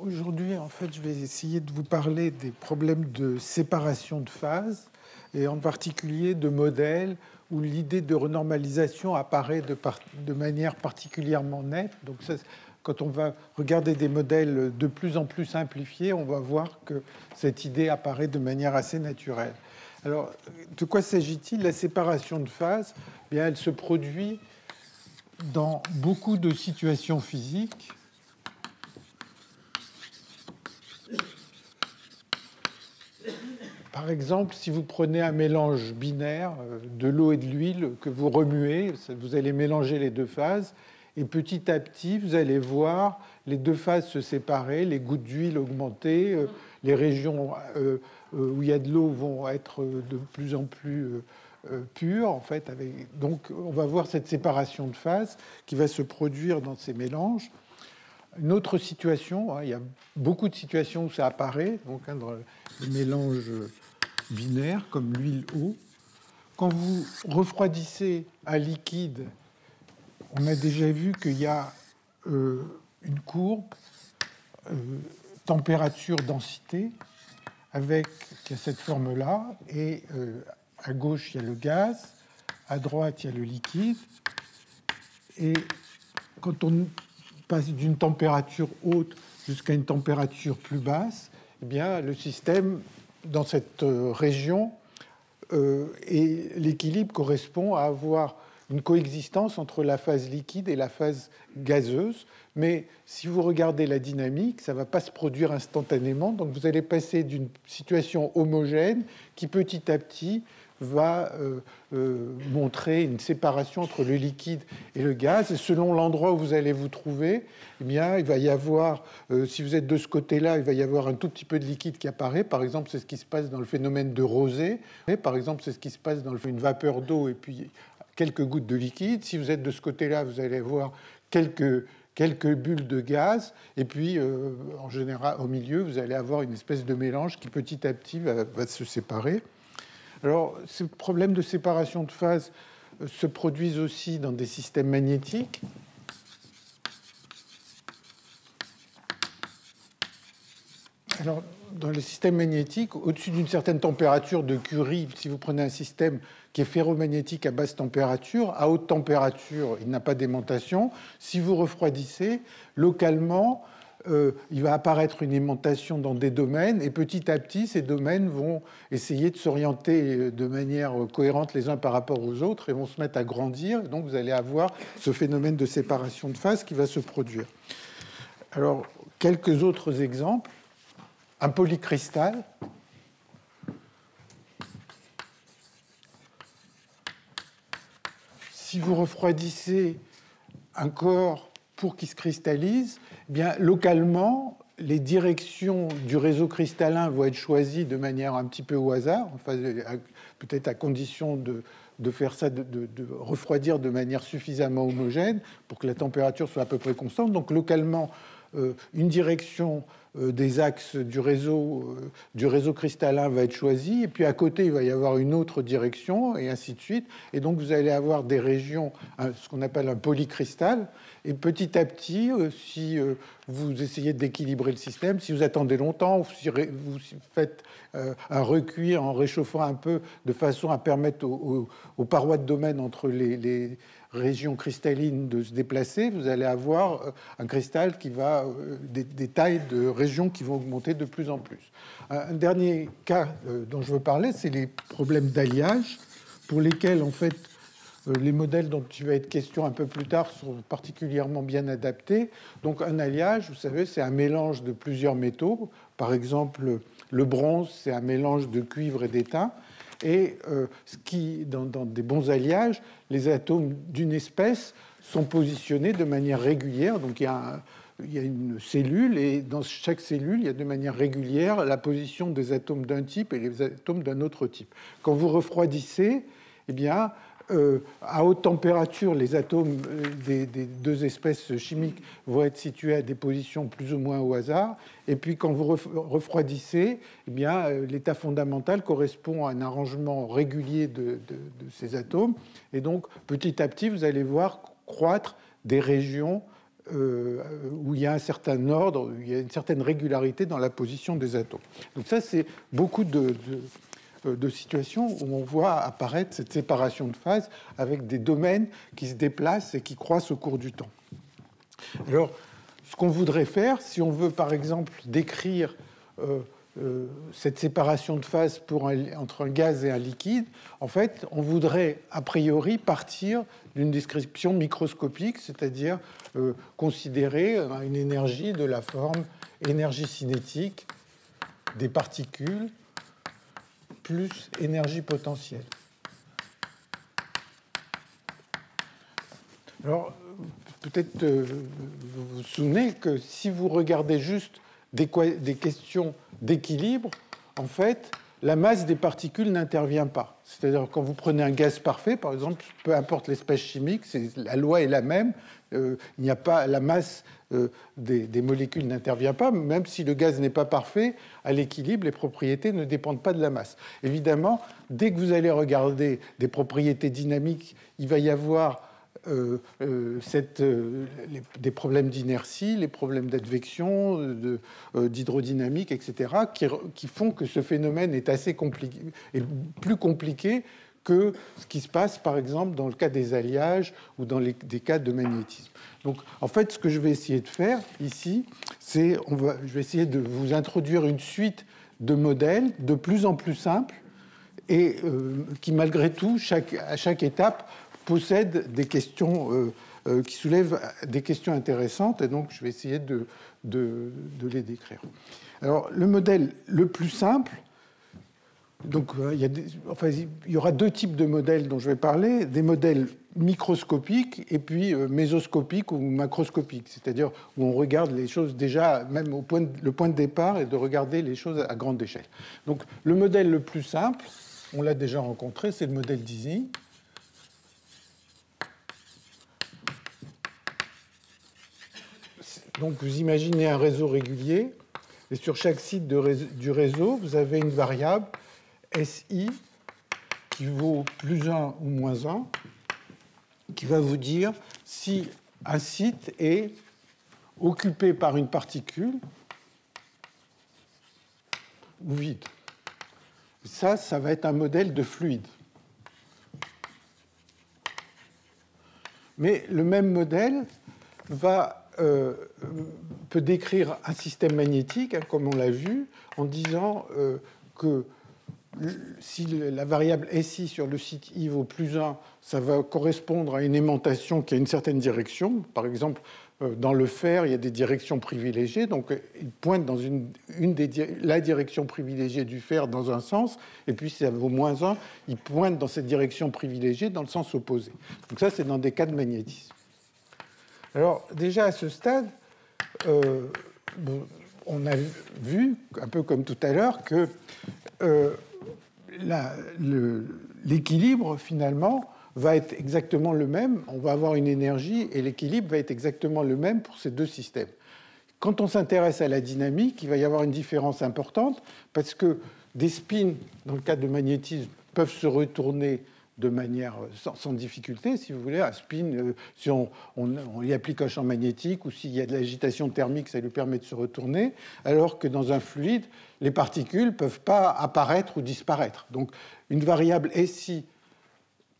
Aujourd'hui, en fait, je vais essayer de vous parler des problèmes de séparation de phases, et en particulier de modèles où l'idée de renormalisation apparaît de manière particulièrement nette. Donc, ça, quand on va regarder des modèles de plus en plus simplifiés, on va voir que cette idée apparaît de manière assez naturelle. Alors, de quoi s'agit-il? La séparation de phases, eh bien, elle se produit dans beaucoup de situations physiques. Par exemple, si vous prenez un mélange binaire de l'eau et de l'huile que vous remuez, vous allez mélanger les deux phases, et petit à petit, vous allez voir les deux phases se séparer, les gouttes d'huile augmenter, les régions où il y a de l'eau vont être de plus en plus pures, en fait. Donc, on va voir cette séparation de phases qui va se produire dans ces mélanges. Une autre situation, il y a beaucoup de situations où ça apparaît, donc dans les mélanges binaires comme l'huile-eau. Quand vous refroidissez un liquide, on a déjà vu qu'il y a une courbe température-densité avec cette forme-là, et à gauche il y a le gaz, à droite il y a le liquide, et quand on passe d'une température haute jusqu'à une température plus basse, eh bien, le système, dans cette région, et l'équilibre correspond à avoir une coexistence entre la phase liquide et la phase gazeuse. Mais si vous regardez la dynamique, ça ne va pas se produire instantanément. Donc vous allez passer d'une situation homogène qui, petit à petit, va montrer une séparation entre le liquide et le gaz. Et selon l'endroit où vous allez vous trouver, eh bien, il va y avoir, si vous êtes de ce côté-là, il va y avoir un tout petit peu de liquide qui apparaît. Par exemple, c'est ce qui se passe dans le phénomène de rosée. Par exemple, c'est ce qui se passe dans une vapeur d'eau et puis quelques gouttes de liquide. Si vous êtes de ce côté-là, vous allez avoir quelques bulles de gaz, et puis en général, au milieu, vous allez avoir une espèce de mélange qui petit à petit va se séparer. Alors, ces problèmes de séparation de phase se produisent aussi dans des systèmes magnétiques. Alors, dans les systèmes magnétiques, au-dessus d'une certaine température de Curie, si vous prenez un système qui est ferromagnétique à basse température, à haute température, il n'a pas d'aimantation. Si vous refroidissez, localement, il va apparaître une aimantation dans des domaines, et petit à petit, ces domaines vont essayer de s'orienter de manière cohérente les uns par rapport aux autres et vont se mettre à grandir. Et donc, vous allez avoir ce phénomène de séparation de phase qui va se produire. Alors, quelques autres exemples. Un polycristal. Si vous refroidissez un corps pour qu'il se cristallise, eh bien, localement, les directions du réseau cristallin vont être choisies de manière un petit peu au hasard, enfin, peut-être à condition de faire ça, de refroidir de manière suffisamment homogène pour que la température soit à peu près constante. Donc, localement, une direction des axes du réseau cristallin va être choisie, et puis à côté, il va y avoir une autre direction, et ainsi de suite. Et donc, vous allez avoir des régions, ce qu'on appelle un polycristal. Et petit à petit, si vous essayez d'équilibrer le système, si vous attendez longtemps, ou si vous faites un recuit en réchauffant un peu de façon à permettre aux parois de domaine entre les régions cristallines de se déplacer, vous allez avoir un cristal qui va des tailles de régions qui vont augmenter de plus en plus. Un dernier cas dont je veux parler, c'est les problèmes d'alliage, pour lesquels en fait les modèles dont il va être question un peu plus tard sont particulièrement bien adaptés. Donc un alliage, vous savez, c'est un mélange de plusieurs métaux. Par exemple, le bronze, c'est un mélange de cuivre et d'étain. Et dans des bons alliages, les atomes d'une espèce sont positionnés de manière régulière. Donc il y a une cellule, et dans chaque cellule, il y a de manière régulière la position des atomes d'un type et les atomes d'un autre type. Quand vous refroidissez, eh bien, à haute température, les atomes des deux espèces chimiques vont être situés à des positions plus ou moins au hasard. Et puis, quand vous refroidissez, eh bien, l'état fondamental correspond à un arrangement régulier de ces atomes. Et donc, petit à petit, vous allez voir croître des régions où il y a un certain ordre, où il y a une certaine régularité dans la position des atomes. Donc ça, c'est beaucoup de situations où on voit apparaître cette séparation de phase avec des domaines qui se déplacent et qui croissent au cours du temps. Alors, ce qu'on voudrait faire, si on veut par exemple décrire cette séparation de phase entre un gaz et un liquide, en fait, on voudrait a priori partir d'une description microscopique, c'est-à-dire considérer une énergie de la forme énergie cinétique des particules plus énergie potentielle. Alors, peut-être vous vous souvenez que si vous regardez juste des questions d'équilibre, en fait, la masse des particules n'intervient pas. C'est-à-dire quand vous prenez un gaz parfait, par exemple, peu importe l'espèce chimique, la loi est la même. Il n'y a pas la masse des molécules n'intervient pas, même si le gaz n'est pas parfait, à l'équilibre, les propriétés ne dépendent pas de la masse. Évidemment, dès que vous allez regarder des propriétés dynamiques, il va y avoir des problèmes d'inertie, les problèmes d'advection, d'hydrodynamique, etc., qui font que ce phénomène est assez compliqué, et plus compliqué que ce qui se passe, par exemple, dans le cas des alliages ou dans des cas de magnétisme. Donc, en fait, ce que je vais essayer de faire ici, c'est je vais essayer de vous introduire une suite de modèles de plus en plus simples et qui, malgré tout, à chaque étape, possèdent des questions qui soulèvent des questions intéressantes. Et donc, je vais essayer de les décrire. Alors, le modèle le plus simple, donc, il y aura deux types de modèles dont je vais parler, des modèles microscopiques et puis mésoscopiques ou macroscopiques, c'est-à-dire où on regarde les choses déjà, même le point de départ est de regarder les choses à grande échelle. Donc, le modèle le plus simple, on l'a déjà rencontré, c'est le modèle d'Ising. Donc, vous imaginez un réseau régulier, et sur chaque site du réseau, vous avez une variable SI qui vaut plus 1 ou moins 1, qui va vous dire si un site est occupé par une particule ou vide. Ça va être un modèle de fluide. Mais le même modèle peut décrire un système magnétique, comme on l'a vu, en disant que si la variable SI sur le site I vaut plus 1, ça va correspondre à une aimantation qui a une certaine direction. Par exemple, dans le fer, il y a des directions privilégiées. Donc, il pointe dans la direction privilégiée du fer dans un sens. Et puis, si ça vaut moins 1, il pointe dans cette direction privilégiée dans le sens opposé. Donc ça, c'est dans des cas de magnétisme. Alors, déjà à ce stade, on a vu, un peu comme tout à l'heure, que l'équilibre, finalement, va être exactement le même. On va avoir une énergie et l'équilibre va être exactement le même pour ces deux systèmes. Quand on s'intéresse à la dynamique, il va y avoir une différence importante parce que des spins, dans le cas de magnétisme, peuvent se retourner de manière sans difficulté, si vous voulez. Un spin, si on y applique un champ magnétique ou s'il y a de l'agitation thermique, ça lui permet de se retourner, alors que dans un fluide, les particules ne peuvent pas apparaître ou disparaître. Donc, une variable SI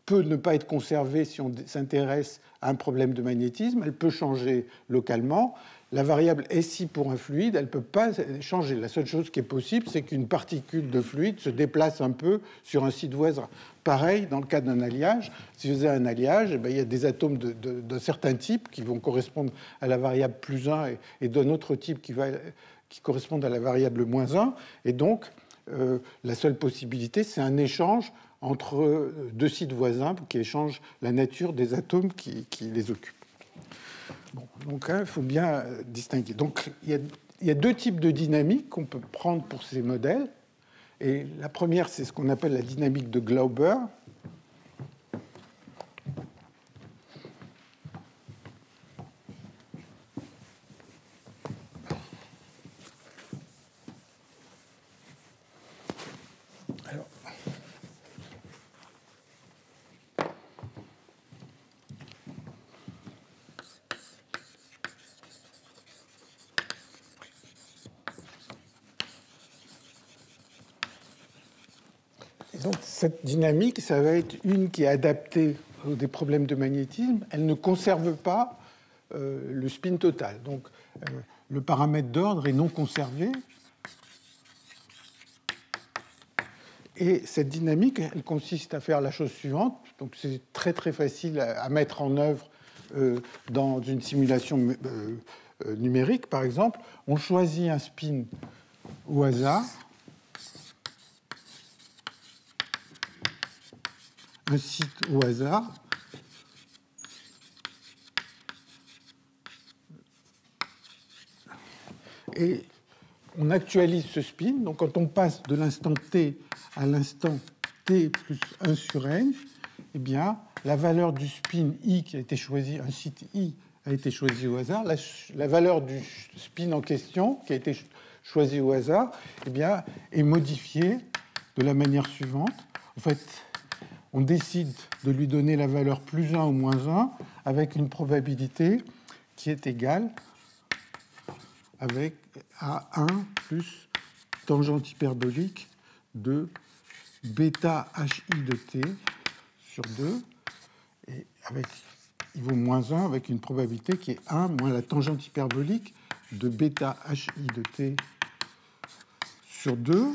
peut ne pas être conservée si on s'intéresse à un problème de magnétisme, elle peut changer localement. La variable SI pour un fluide, elle ne peut pas changer. La seule chose qui est possible, c'est qu'une particule de fluide se déplace un peu sur un site voisin. Pareil, dans le cas d'un alliage, si vous avez un alliage, eh bien, il y a des atomes d'un certain type qui vont correspondre à la variable plus 1 et d'un autre type qui correspondent à la variable moins 1. Et donc, la seule possibilité, c'est un échange entre deux sites voisins qui échangent la nature des atomes qui les occupent. Bon, donc, il faut bien distinguer. Donc, il y a deux types de dynamique qu'on peut prendre pour ces modèles. Et la première, c'est ce qu'on appelle la dynamique de Glauber. Et donc cette dynamique, ça va être une qui est adaptée aux des problèmes de magnétisme. Elle ne conserve pas le spin total. Donc le paramètre d'ordre est non conservé. Et cette dynamique, elle consiste à faire la chose suivante. Donc c'est très très facile à mettre en œuvre dans une simulation numérique, par exemple. On choisit un spin au hasard, un site au hasard, et on actualise ce spin. Donc quand on passe de l'instant t à l'instant t plus 1 sur n, eh bien, la valeur du spin i qui a été choisi, un site i a été choisi au hasard, la valeur du spin en question qui a été choisi au hasard, eh bien, est modifiée de la manière suivante. En fait, on décide de lui donner la valeur plus 1 ou moins 1 avec une probabilité qui est égale à 1 plus tangente hyperbolique de bêta hi de t sur 2, et il vaut moins 1 avec une probabilité qui est 1 moins la tangente hyperbolique de bêta hi de t sur 2,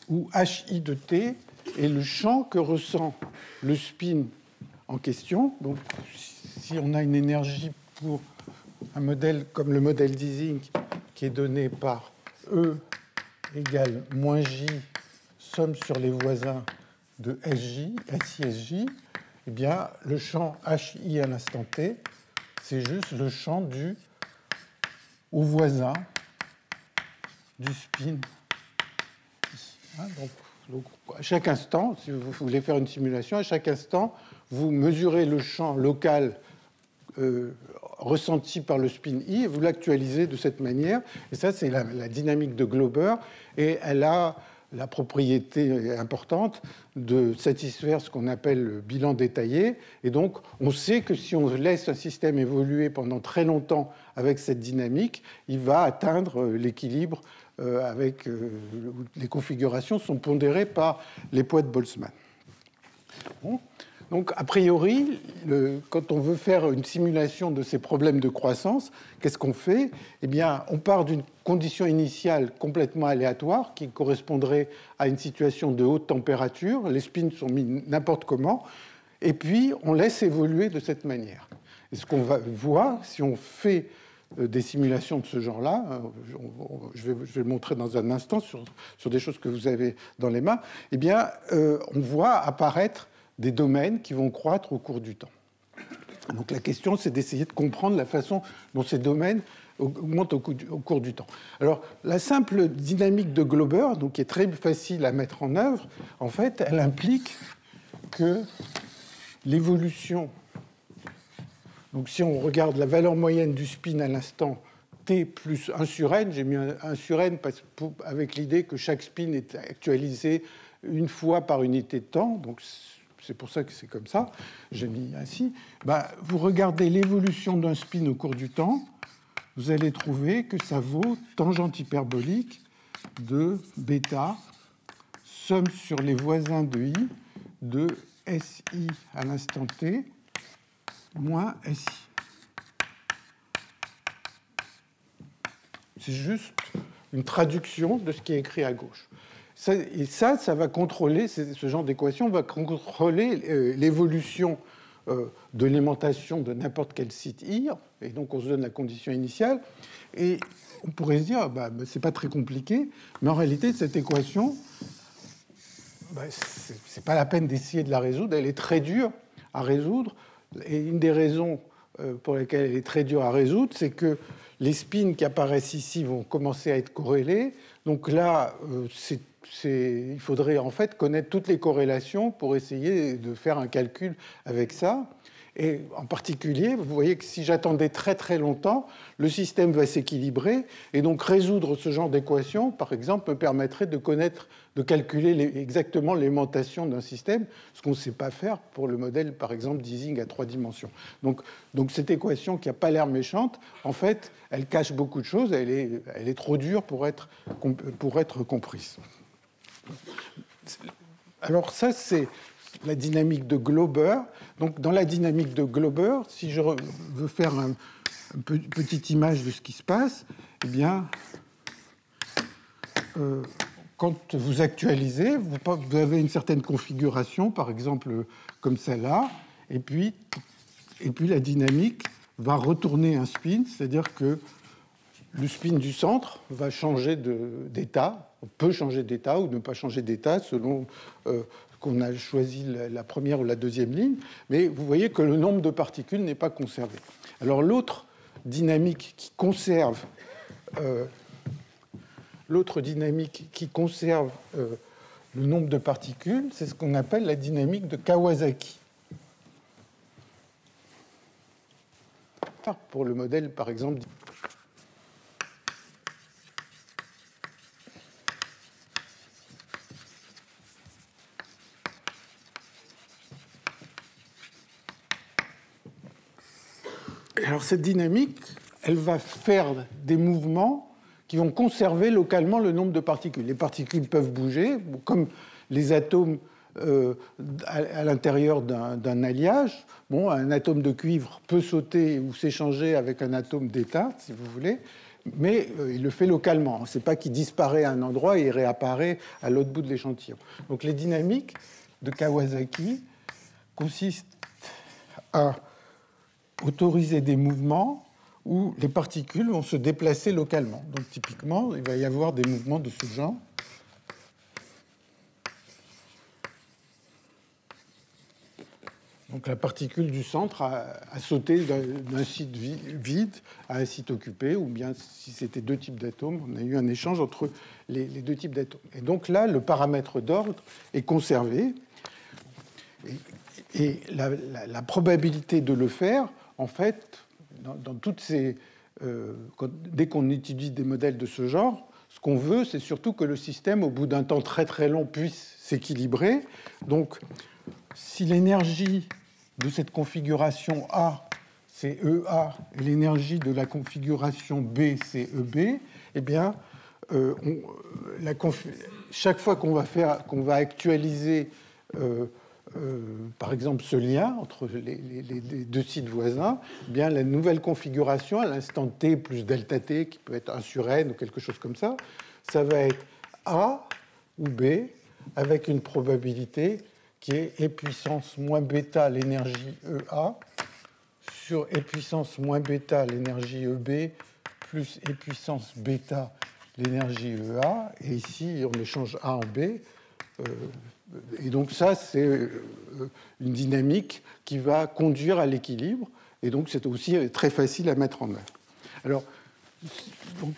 où hi de t est le champ que ressent le spin en question. Donc, si on a une énergie pour un modèle comme le modèle d'Ising qui est donné par E égale moins J, somme sur les voisins de SJ, SI, eh bien, le champ HI à l'instant T, c'est juste le champ au voisin du spin. Donc, à chaque instant, si vous voulez faire une simulation, à chaque instant, vous mesurez le champ local ressenti par le spin I et vous l'actualisez de cette manière. Et ça, c'est la dynamique de Glauber. Et elle a la propriété importante de satisfaire ce qu'on appelle le bilan détaillé. Et donc, on sait que si on laisse un système évoluer pendant très longtemps avec cette dynamique, il va atteindre l'équilibre avec les configurations sont pondérées par les poids de Boltzmann. Bon. Donc, a priori, quand on veut faire une simulation de ces problèmes de croissance, qu'est-ce qu'on fait? Eh bien, on part d'une condition initiale complètement aléatoire qui correspondrait à une situation de haute température. Les spins sont mis n'importe comment. Et puis, on laisse évoluer de cette manière. Et ce qu'on va voir, si on fait des simulations de ce genre-là, je vais le montrer dans un instant sur des choses que vous avez dans les mains, eh bien, on voit apparaître des domaines qui vont croître au cours du temps. Donc la question, c'est d'essayer de comprendre la façon dont ces domaines augmentent au cours du temps. Alors, la simple dynamique de Glauber, donc, qui est très facile à mettre en œuvre, en fait, elle implique que l'évolution... Donc, si on regarde la valeur moyenne du spin à l'instant t plus 1 sur n, j'ai mis 1 sur n avec l'idée que chaque spin est actualisé une fois par unité de temps, donc c'est pour ça que c'est comme ça, j'ai mis ainsi. Vous regardez l'évolution d'un spin au cours du temps, vous allez trouver que ça vaut tangente hyperbolique de bêta, somme sur les voisins de i, de SI à l'instant t, moins SI. C'est juste une traduction de ce qui est écrit à gauche. Et ça va contrôler, ce genre d'équation va contrôler l'évolution de l'aimantation de n'importe quel site IR, et donc on se donne la condition initiale, et on pourrait se dire, c'est pas très compliqué, mais en réalité, cette équation, c'est pas la peine d'essayer de la résoudre, elle est très dure à résoudre, et une des raisons pour lesquelles elle est très dure à résoudre, c'est que les spins qui apparaissent ici vont commencer à être corrélés, donc là, il faudrait en fait connaître toutes les corrélations pour essayer de faire un calcul avec ça. Et en particulier, vous voyez que si j'attendais très très longtemps, le système va s'équilibrer. Et donc résoudre ce genre d'équation, par exemple, me permettrait de calculer exactement l'aimantation d'un système, ce qu'on ne sait pas faire pour le modèle, par exemple, d'Ising à 3 dimensions. Donc cette équation qui n'a pas l'air méchante, en fait, elle cache beaucoup de choses. Elle est trop dure pour être comprise. Alors ça, c'est la dynamique de Glauber. Donc dans la dynamique de Glauber, si je veux faire une petite image de ce qui se passe, eh bien, quand vous actualisez, vous avez une certaine configuration, par exemple comme celle-là, et puis la dynamique va retourner un spin, c'est-à-dire que le spin du centre va changer d'état, peut changer d'état ou ne pas changer d'état selon qu'on a choisi la première ou la deuxième ligne, mais vous voyez que le nombre de particules n'est pas conservé. Alors l'autre dynamique qui conserve le nombre de particules, c'est ce qu'on appelle la dynamique de Kawasaki. Pour le modèle, par exemple. Alors cette dynamique, elle va faire des mouvements qui vont conserver localement le nombre de particules. Les particules peuvent bouger, comme les atomes à l'intérieur d'un alliage. Bon, un atome de cuivre peut sauter ou s'échanger avec un atome d'état, si vous voulez, mais il le fait localement. Ce n'est pas qu'il disparaît à un endroit et il réapparaît à l'autre bout de l'échantillon. Donc les dynamiques de Kawasaki consistent à autoriser des mouvements où les particules vont se déplacer localement. Donc typiquement, il va y avoir des mouvements de ce genre. Donc la particule du centre a sauté d'un site vide à un site occupé, ou bien si c'était deux types d'atomes, on a eu un échange entre les deux types d'atomes. Et donc là, le paramètre d'ordre est conservé. Et la probabilité de le faire, en fait, dans toutes ces, dès qu'on étudie des modèles de ce genre, ce qu'on veut, c'est surtout que le système, au bout d'un temps très très long, puisse s'équilibrer. Donc, si l'énergie de cette configuration A, c'est EA, et l'énergie de la configuration B, c'est EB, eh bien, chaque fois qu'on va actualiser par exemple ce lien entre les deux sites voisins, eh bien, la nouvelle configuration à l'instant t plus delta t, qui peut être 1 sur n ou quelque chose comme ça, ça va être A ou B avec une probabilité qui est E puissance moins bêta l'énergie EA sur E puissance moins bêta l'énergie EB plus E puissance bêta l'énergie EA. Et ici, on échange A en B. Et donc ça, c'est une dynamique qui va conduire à l'équilibre. Et donc c'est aussi très facile à mettre en œuvre. Alors, donc,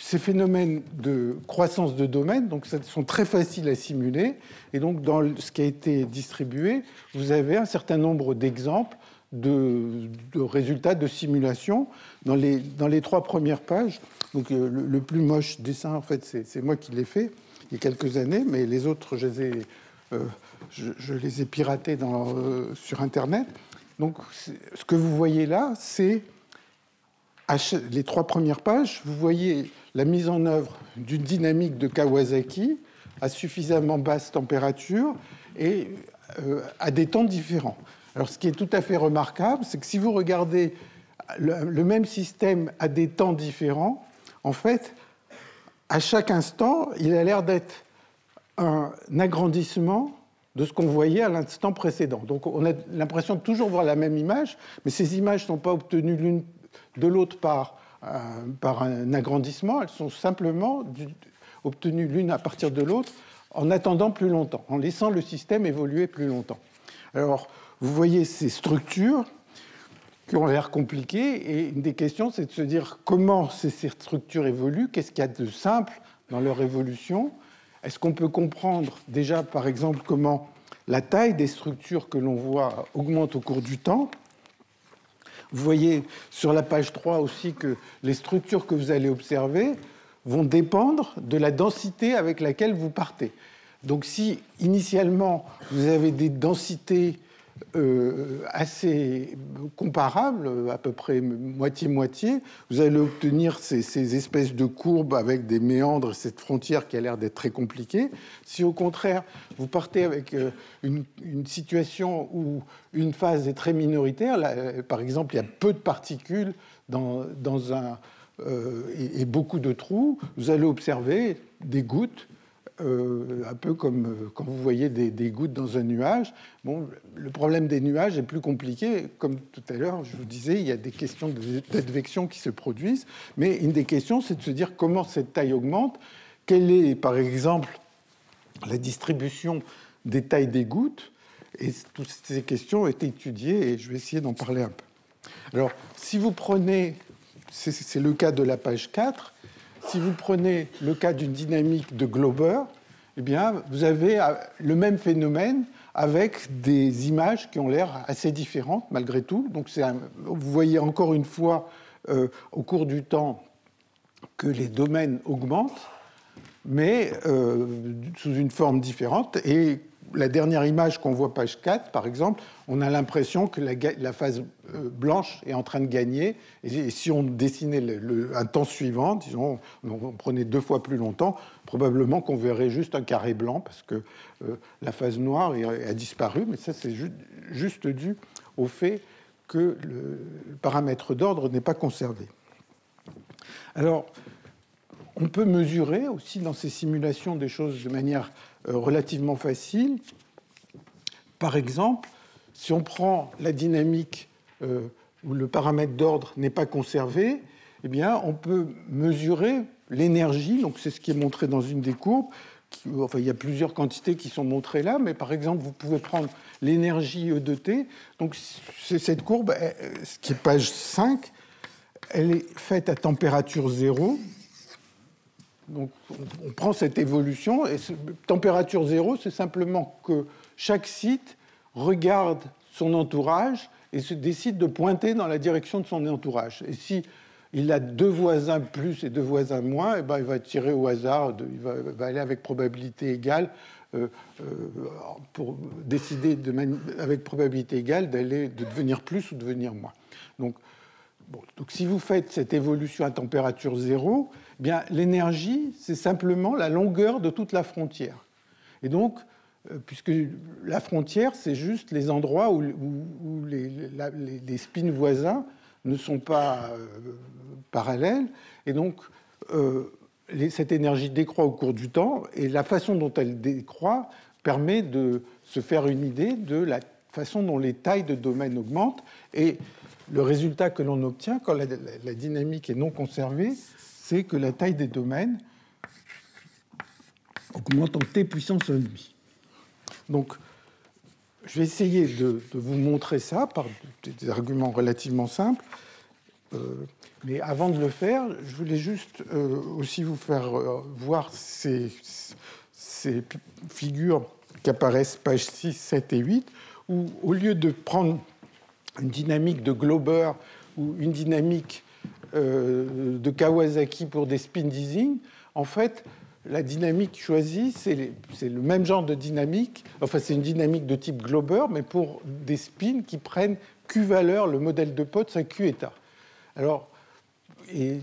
ces phénomènes de croissance de domaine sont très faciles à simuler. Et donc, dans ce qui a été distribué, vous avez un certain nombre d'exemples de résultats de simulation dans les 3 premières pages. Donc, le plus moche dessin, en fait, c'est moi qui l'ai fait il y a quelques années, mais les autres, je les ai piratés sur Internet. Donc, ce que vous voyez là, c'est les 3 premières pages, vous voyez la mise en œuvre d'une dynamique de Kawasaki à suffisamment basse température et à des temps différents. Alors, ce qui est tout à fait remarquable, c'est que si vous regardez le même système à des temps différents, en fait, à chaque instant, il a l'air d'être un agrandissement de ce qu'on voyait à l'instant précédent. Donc, on a l'impression de toujours voir la même image, mais ces images ne sont pas obtenues l'une de l'autre par un agrandissement, elles sont simplement obtenues l'une à partir de l'autre en attendant plus longtemps, en laissant le système évoluer plus longtemps. Alors, vous voyez ces structures qui ont l'air compliquées, et une des questions, c'est de se dire comment ces structures évoluent, qu'est-ce qu'il y a de simple dans leur évolution. Est-ce qu'on peut comprendre déjà, par exemple, comment la taille des structures que l'on voit augmente au cours du temps? Vous voyez sur la page 3 aussi que les structures que vous allez observer vont dépendre de la densité avec laquelle vous partez. Donc si initialement vous avez des densités assez comparables, à peu près moitié-moitié. Vous allez obtenir ces espèces de courbes avec des méandres, cette frontière qui a l'air d'être très compliquée. Si au contraire, vous partez avec une situation où une phase est très minoritaire, là, par exemple, il y a peu de particules dans un... et beaucoup de trous, vous allez observer des gouttes, un peu comme quand vous voyez des gouttes dans un nuage. Bon, le problème des nuages est plus compliqué. Comme tout à l'heure, je vous disais, il y a des questions d'advection qui se produisent. Mais une des questions, c'est de se dire comment cette taille augmente. Quelle est, par exemple, la distribution des tailles des gouttes? Et toutes ces questions ont été étudiées et je vais essayer d'en parler un peu. Alors, si vous prenez, c'est le cas de la page 4, si vous prenez le cas d'une dynamique de Glauber, eh bien, vous avez le même phénomène avec des images qui ont l'air assez différentes malgré tout. Donc, vous voyez encore une fois au cours du temps que les domaines augmentent, mais sous une forme différente. Et la dernière image qu'on voit, page 4, par exemple, on a l'impression que la phase blanche est en train de gagner. Et si on dessinait un temps suivant, disons, on prenait 2 fois plus longtemps, probablement qu'on verrait juste un carré blanc parce que la phase noire a disparu. Mais ça, c'est juste dû au fait que le paramètre d'ordre n'est pas conservé. Alors, on peut mesurer aussi dans ces simulations des choses de manière relativement facile. Par exemple, si on prend la dynamique où le paramètre d'ordre n'est pas conservé, eh bien, on peut mesurer l'énergie. Donc, c'est ce qui est montré dans une des courbes. Enfin, il y a plusieurs quantités qui sont montrées là, mais par exemple, vous pouvez prendre l'énergie E de t. Donc, cette courbe, ce qui est page 5, elle est faite à température 0. Donc, on prend cette évolution, et température 0, c'est simplement que chaque site regarde son entourage et se décide de pointer dans la direction de son entourage. Et si il a 2 voisins plus et 2 voisins moins, et ben, il va tirer au hasard, il va aller avec probabilité égale pour décider avec probabilité égale de devenir plus ou de devenir moins. Donc, si vous faites cette évolution à température 0, eh bien, l'énergie, c'est simplement la longueur de toute la frontière. Et donc, puisque la frontière, c'est juste les endroits où les spins voisins ne sont pas parallèles, et donc cette énergie décroît au cours du temps, et la façon dont elle décroît permet de se faire une idée de la façon dont les tailles de domaines augmentent. Et le résultat que l'on obtient quand la dynamique est non conservée, c'est que la taille des domaines augmente en t puissance 1,5. Donc, je vais essayer de vous montrer ça par des arguments relativement simples. Mais avant de le faire, je voulais juste aussi vous faire voir ces figures qui apparaissent pages 6, 7 et 8, où au lieu de prendre une dynamique de Glauber ou une dynamique de Kawasaki pour des spin Ising, en fait, la dynamique choisie, c'est le même genre de dynamique. Enfin, c'est une dynamique de type Glauber, mais pour des spins qui prennent Q valeur, le modèle de Potts à Q état. Alors,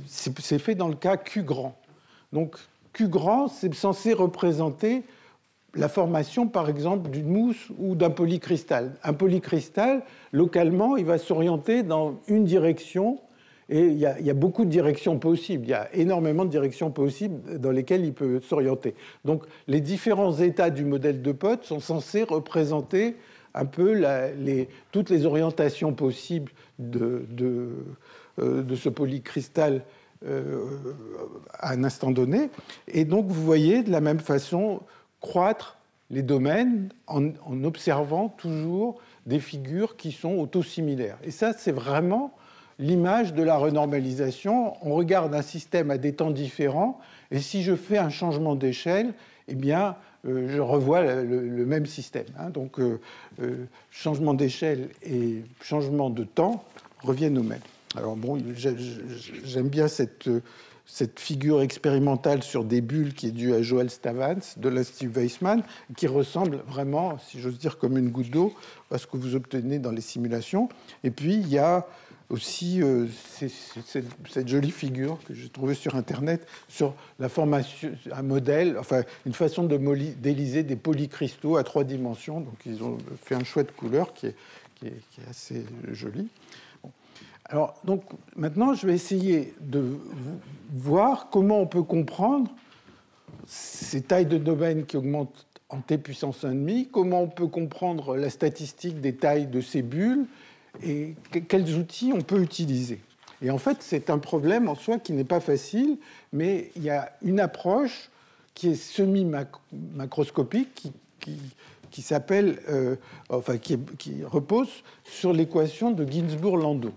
c'est fait dans le cas Q grand. Donc, Q grand, c'est censé représenter la formation, par exemple, d'une mousse ou d'un polycristal. Un polycristal, localement, il va s'orienter dans une direction, et il y a beaucoup de directions possibles. Il y a énormément de directions possibles dans lesquelles il peut s'orienter. Donc, les différents états du modèle de Potts sont censés représenter un peu toutes les orientations possibles de ce polycristal à un instant donné. Et donc, vous voyez de la même façon croître les domaines en observant toujours des figures qui sont autosimilaires. Et ça, c'est vraiment l'image de la renormalisation. On regarde un système à des temps différents, et si je fais un changement d'échelle, eh bien, je revois le même système. Donc, changement d'échelle et changement de temps reviennent au même. Alors, bon, j'aime bien cette cette figure expérimentale sur des bulles qui est due à Joel Stavans de l'Institut Weizmann, qui ressemble vraiment, si j'ose dire, comme une goutte d'eau à ce que vous obtenez dans les simulations. Et puis, il y a aussi cette jolie figure que j'ai trouvée sur Internet sur la formation, un modèle, enfin une façon de modéliser des polycristaux à 3 dimensions. Donc ils ont fait un choix de couleur qui est assez joli. Bon. Alors donc maintenant je vais essayer de voir comment on peut comprendre ces tailles de domaine qui augmentent en t puissance 1,5, comment on peut comprendre la statistique des tailles de ces bulles, et quels outils on peut utiliser. Et en fait, c'est un problème en soi qui n'est pas facile, mais il y a une approche qui est semi-macroscopique, qui s'appelle, qui repose sur l'équation de Ginzburg-Landau.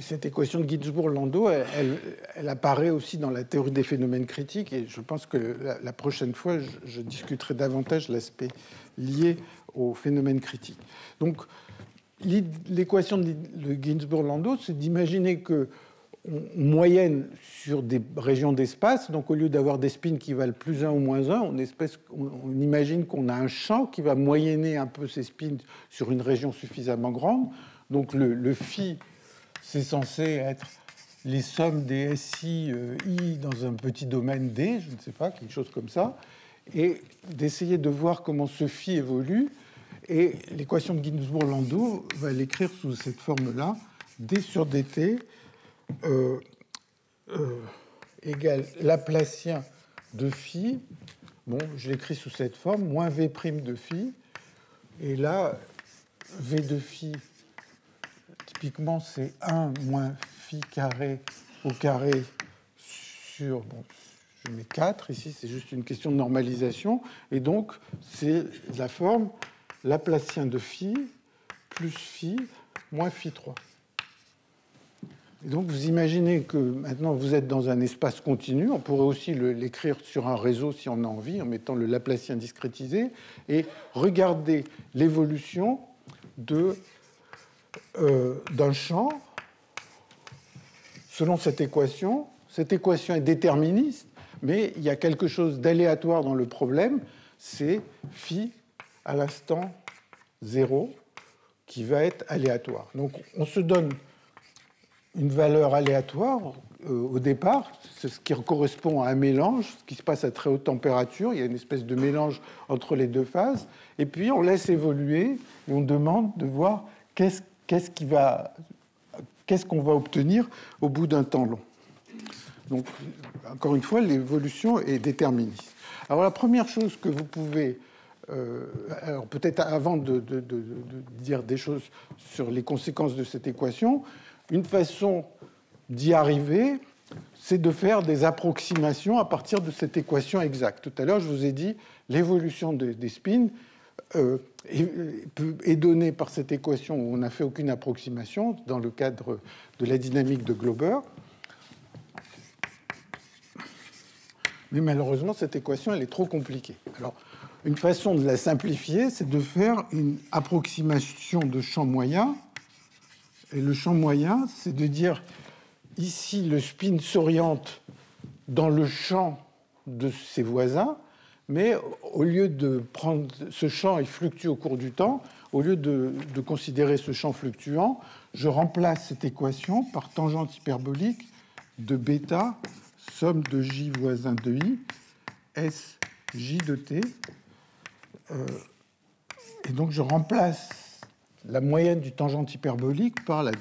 Cette équation de Ginzburg-Landau, elle apparaît aussi dans la théorie des phénomènes critiques, et je pense que la prochaine fois, je discuterai davantage l'aspect lié aux phénomènes critiques. Donc, l'équation de Ginzburg-Landau, c'est d'imaginer qu'on moyenne sur des régions d'espace, donc au lieu d'avoir des spins qui valent plus 1 ou moins 1, on imagine qu'on a un champ qui va moyenner un peu ces spins sur une région suffisamment grande. Donc le phi, c'est censé être les sommes des SI I dans un petit domaine D, je ne sais pas, quelque chose comme ça, et d'essayer de voir comment ce phi évolue. Et l'équation de Ginzburg-Landau va l'écrire sous cette forme-là, D sur dt égale Laplacien de phi. Bon, je l'écris sous cette forme, moins V' de phi. Et là, V de phi, typiquement, c'est 1 moins phi carré au carré sur, bon, je mets 4, ici c'est juste une question de normalisation, et donc c'est la forme Laplacien de phi plus phi moins phi 3. Et donc vous imaginez que maintenant vous êtes dans un espace continu, on pourrait aussi l'écrire sur un réseau si on a envie, en mettant le Laplacien discrétisé, et regarder l'évolution d'un champ selon cette équation. Cette équation est déterministe, mais il y a quelque chose d'aléatoire dans le problème, c'est phi à l'instant 0 qui va être aléatoire. Donc on se donne une valeur aléatoire au départ, c'est ce qui correspond à un mélange, ce qui se passe à très haute température, il y a une espèce de mélange entre les deux phases, et puis on laisse évoluer et on demande de voir qu'est-ce qu'on va obtenir au bout d'un temps long. Donc, encore une fois, l'évolution est déterministe. Alors, la première chose que vous pouvez... alors, peut-être avant de dire des choses sur les conséquences de cette équation, une façon d'y arriver, c'est de faire des approximations à partir de cette équation exacte. Tout à l'heure, je vous ai dit l'évolution des spins est donnée par cette équation où on n'a fait aucune approximation dans le cadre de la dynamique de Glauber. Mais malheureusement, cette équation, elle est trop compliquée. Alors, une façon de la simplifier, c'est de faire une approximation de champ moyen. Et le champ moyen, c'est de dire, ici, le spin s'oriente dans le champ de ses voisins, mais au lieu de prendre ce champ, il fluctue au cours du temps, au lieu de considérer ce champ fluctuant, je remplace cette équation par tangente hyperbolique de bêta, somme de j voisin de i, s j de t. Et donc je remplace la moyenne du tangente hyperbolique par la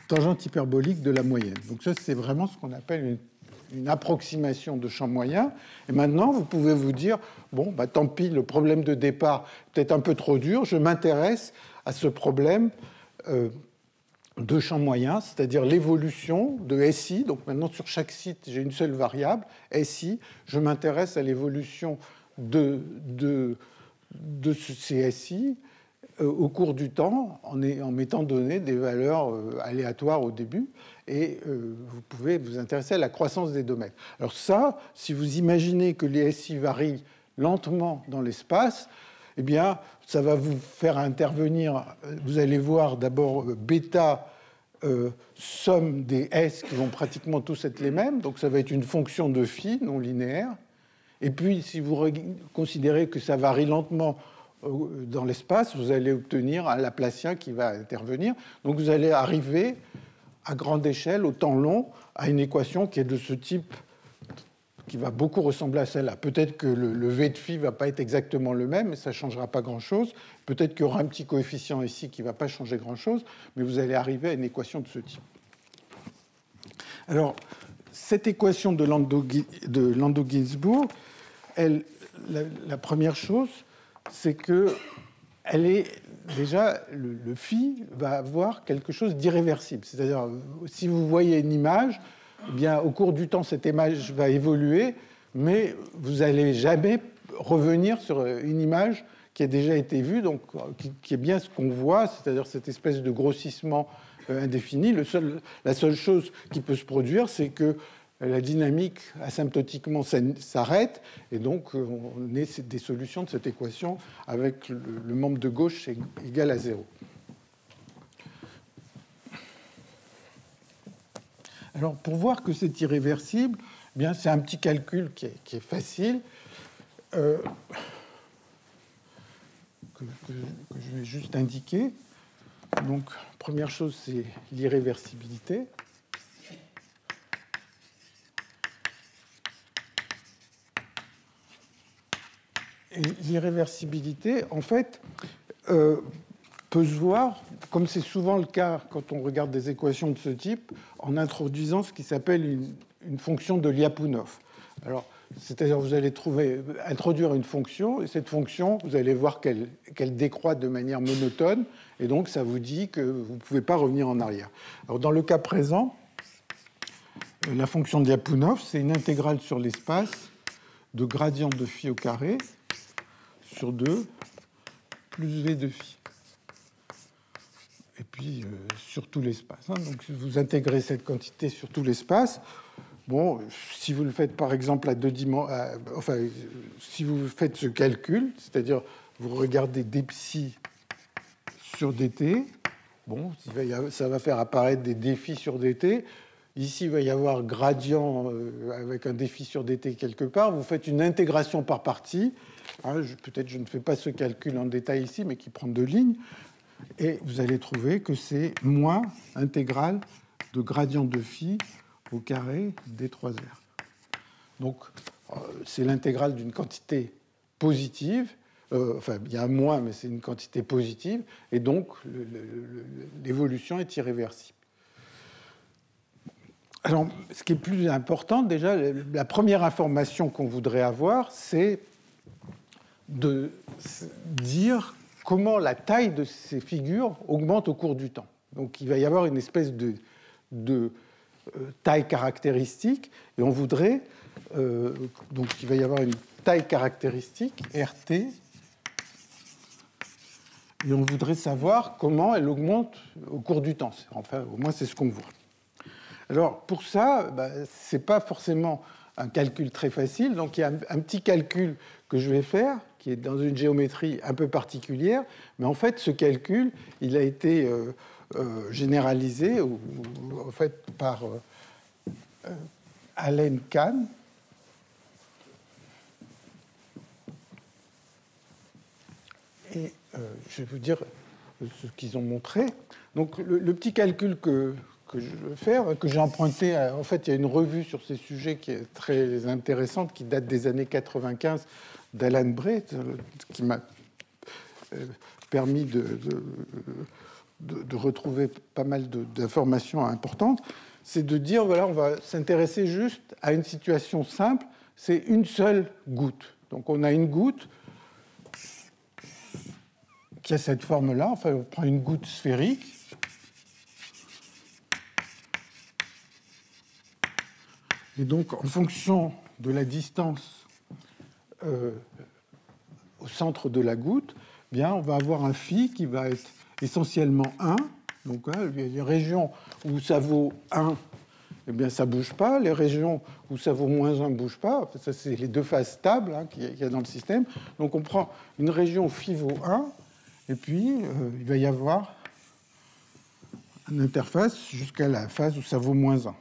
tangente hyperbolique de la moyenne. Donc ça, c'est vraiment ce qu'on appelle une approximation de champ moyen. Et maintenant, vous pouvez vous dire, bon, bah, tant pis, le problème de départ peut-être un peu trop dur, je m'intéresse à ce problème deux champs moyens, c'est-à-dire l'évolution de SI. Donc maintenant, sur chaque site, j'ai une seule variable, SI. Je m'intéresse à l'évolution de ces SI au cours du temps, en mettant donné des valeurs aléatoires au début. Et vous pouvez vous intéresser à la croissance des domaines. Alors ça, si vous imaginez que les SI varient lentement dans l'espace, eh bien, ça va vous faire intervenir, vous allez voir d'abord bêta, somme des S qui vont pratiquement tous être les mêmes, donc ça va être une fonction de phi non linéaire. Et puis, si vous considérez que ça varie lentement dans l'espace, vous allez obtenir un Laplacien qui va intervenir. Donc vous allez arriver à grande échelle, au temps long, à une équation qui est de ce type, qui va beaucoup ressembler à celle-là. Peut-être que le V de phi ne va pas être exactement le même, mais ça ne changera pas grand-chose. Peut-être qu'il y aura un petit coefficient ici qui ne va pas changer grand-chose, mais vous allez arriver à une équation de ce type. Alors, cette équation de Landau-Ginzburg, la première chose, c'est que elle est déjà, le phi va avoir quelque chose d'irréversible. C'est-à-dire, si vous voyez une image, eh bien, au cours du temps, cette image va évoluer, mais vous n'allez jamais revenir sur une image qui a déjà été vue, donc qui est bien ce qu'on voit, c'est-à-dire cette espèce de grossissement indéfini. La seule chose qui peut se produire, c'est que la dynamique asymptotiquement s'arrête, et donc on a des solutions de cette équation avec le membre de gauche égal à 0. Alors, pour voir que c'est irréversible, eh bien, c'est un petit calcul qui est facile, que je vais juste indiquer. Donc, première chose, c'est l'irréversibilité. Et l'irréversibilité, en fait, peut se voir, comme c'est souvent le cas quand on regarde des équations de ce type, en introduisant ce qui s'appelle une fonction de Lyapunov. Alors, c'est-à-dire vous allez introduire une fonction, et cette fonction, vous allez voir qu'elle décroît de manière monotone, et donc ça vous dit que vous ne pouvez pas revenir en arrière. Alors, dans le cas présent, la fonction de Lyapunov, c'est une intégrale sur l'espace de gradient de phi au carré sur 2 plus v de phi. Et puis sur tout l'espace. Donc vous intégrez cette quantité sur tout l'espace. Bon, si vous le faites par exemple à deux dimensions, enfin, si vous faites ce calcul, c'est-à-dire vous regardez d psi sur dt, bon, ça va faire apparaître des défis sur dt. Ici, il va y avoir gradient avec un défi sur dt quelque part. Vous faites une intégration par partie. Peut-être je ne fais pas ce calcul en détail ici, mais qui prend 2 lignes. Et vous allez trouver que c'est moins intégrale de gradient de phi au carré d3r. Donc, c'est l'intégrale d'une quantité positive. Enfin, il y a un moins, mais c'est une quantité positive. Et donc, l'évolution est irréversible. Alors, ce qui est plus important, déjà, la première information qu'on voudrait avoir, c'est de dire comment la taille de ces figures augmente au cours du temps. Donc, il va y avoir une espèce de taille caractéristique, et on voudrait... donc, il va y avoir une taille caractéristique, RT, et on voudrait savoir comment elle augmente au cours du temps. Enfin, au moins, c'est ce qu'on voit. Alors, pour ça, ce n'est pas forcément un calcul très facile. Donc, il y a un petit calcul que je vais faire, qui est dans une géométrie un peu particulière. Mais en fait, ce calcul, il a été généralisé en fait, par Allen Kahn. Et je vais vous dire ce qu'ils ont montré. Donc, le petit calcul que je veux faire, que j'ai emprunté. En fait, il y a une revue sur ces sujets qui est très intéressante, qui date des années 95, d'Alan Bray, qui m'a permis de retrouver pas mal d'informations importantes. C'est de dire, voilà, on va s'intéresser juste à une situation simple, c'est une seule goutte. Donc, on a une goutte qui a cette forme-là. Enfin, on prend une goutte sphérique. Et donc, en fonction de la distance au centre de la goutte, bien, on va avoir un phi qui va être essentiellement 1. Donc, il y a des régions où ça vaut 1, eh bien, ça ne bouge pas. Les régions où ça vaut moins 1 ne bougent pas. Ça, c'est les deux phases stables qu'il y a dans le système. Donc, on prend une région où phi vaut 1, et puis il va y avoir une interface jusqu'à la phase où ça vaut moins 1.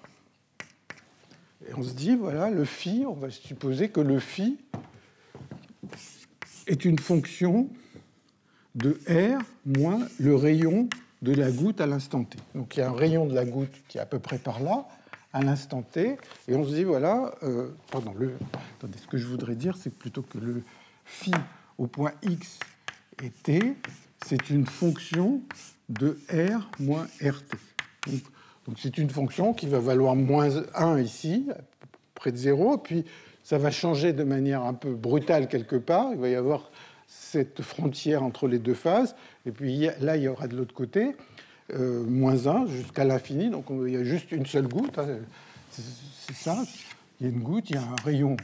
Et on se dit, voilà, le phi, on va supposer que le phi est une fonction de R moins le rayon de la goutte à l'instant t. Donc il y a un rayon de la goutte qui est à peu près par là, à l'instant t, et on se dit, voilà, attendez, ce que je voudrais dire, c'est plutôt que le phi au point x et t, c'est une fonction de R moins RT. Donc c'est une fonction qui va valoir moins 1 ici, près de 0, puis ça va changer de manière un peu brutale quelque part. Il va y avoir cette frontière entre les deux phases, et puis là, il y aura de l'autre côté moins 1 jusqu'à l'infini. Donc il y a juste une seule goutte. C'est ça. Il y a une goutte, il y a un rayon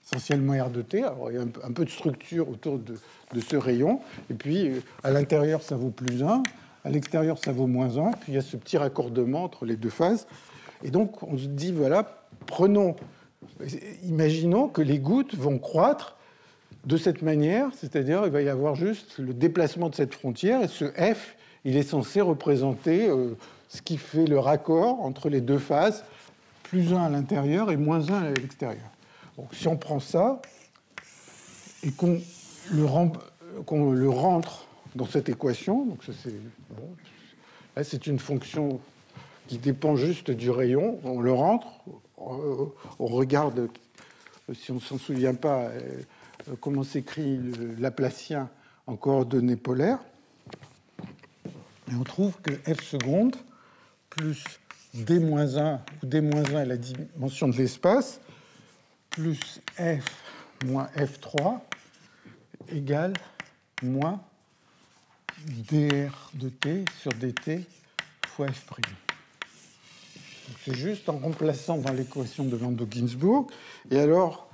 essentiellement R de T. Alors il y a un peu de structure autour de ce rayon. Et puis à l'intérieur, ça vaut plus 1. À l'extérieur, ça vaut moins 1. Puis il y a ce petit raccordement entre les deux phases. Et donc on se dit, voilà, imaginons que les gouttes vont croître de cette manière, c'est-à-dire il va y avoir juste le déplacement de cette frontière, et ce F, il est censé représenter ce qui fait le raccord entre les deux phases, plus 1 à l'intérieur et moins 1 à l'extérieur. Donc si on prend ça et qu'on le rentre dans cette équation, donc ça c'est bon, là c'est une fonction qui dépend juste du rayon, on le rentre, on regarde, si on ne s'en souvient pas, comment s'écrit le laplacien en coordonnées polaires. Et on trouve que f seconde plus d-1, où d-1 est la dimension de l'espace, plus f moins f3 égale moins dr de t sur dt fois f'. C'est juste en remplaçant dans l'équation de Landau-Ginzburg. Et alors,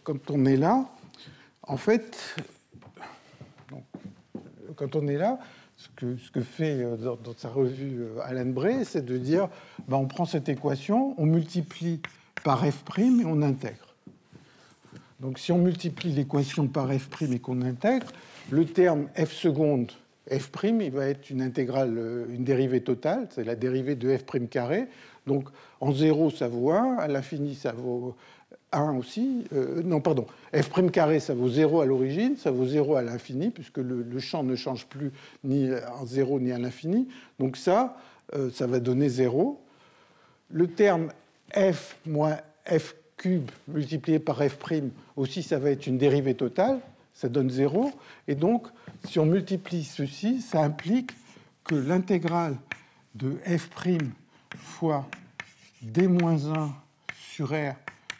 quand on est là, en fait, quand on est là, ce que fait dans sa revue Alan Bray, c'est de dire, on prend cette équation, on multiplie par f' et on intègre. Donc si on multiplie l'équation par f' et qu'on intègre, le terme f seconde f', il va être une intégrale, une dérivée totale, c'est la dérivée de f' carré. Donc en 0, ça vaut 1, à l'infini, ça vaut 1 aussi. Non, pardon, f' carré, ça vaut 0 à l'origine, ça vaut 0 à l'infini, puisque le champ ne change plus ni en 0 ni à l'infini. Donc ça va donner 0. Le terme f moins f cube multiplié par f' aussi, ça va être une dérivée totale, ça donne 0. Et donc, si on multiplie ceci, ça implique que l'intégrale de f' fois d-1 sur r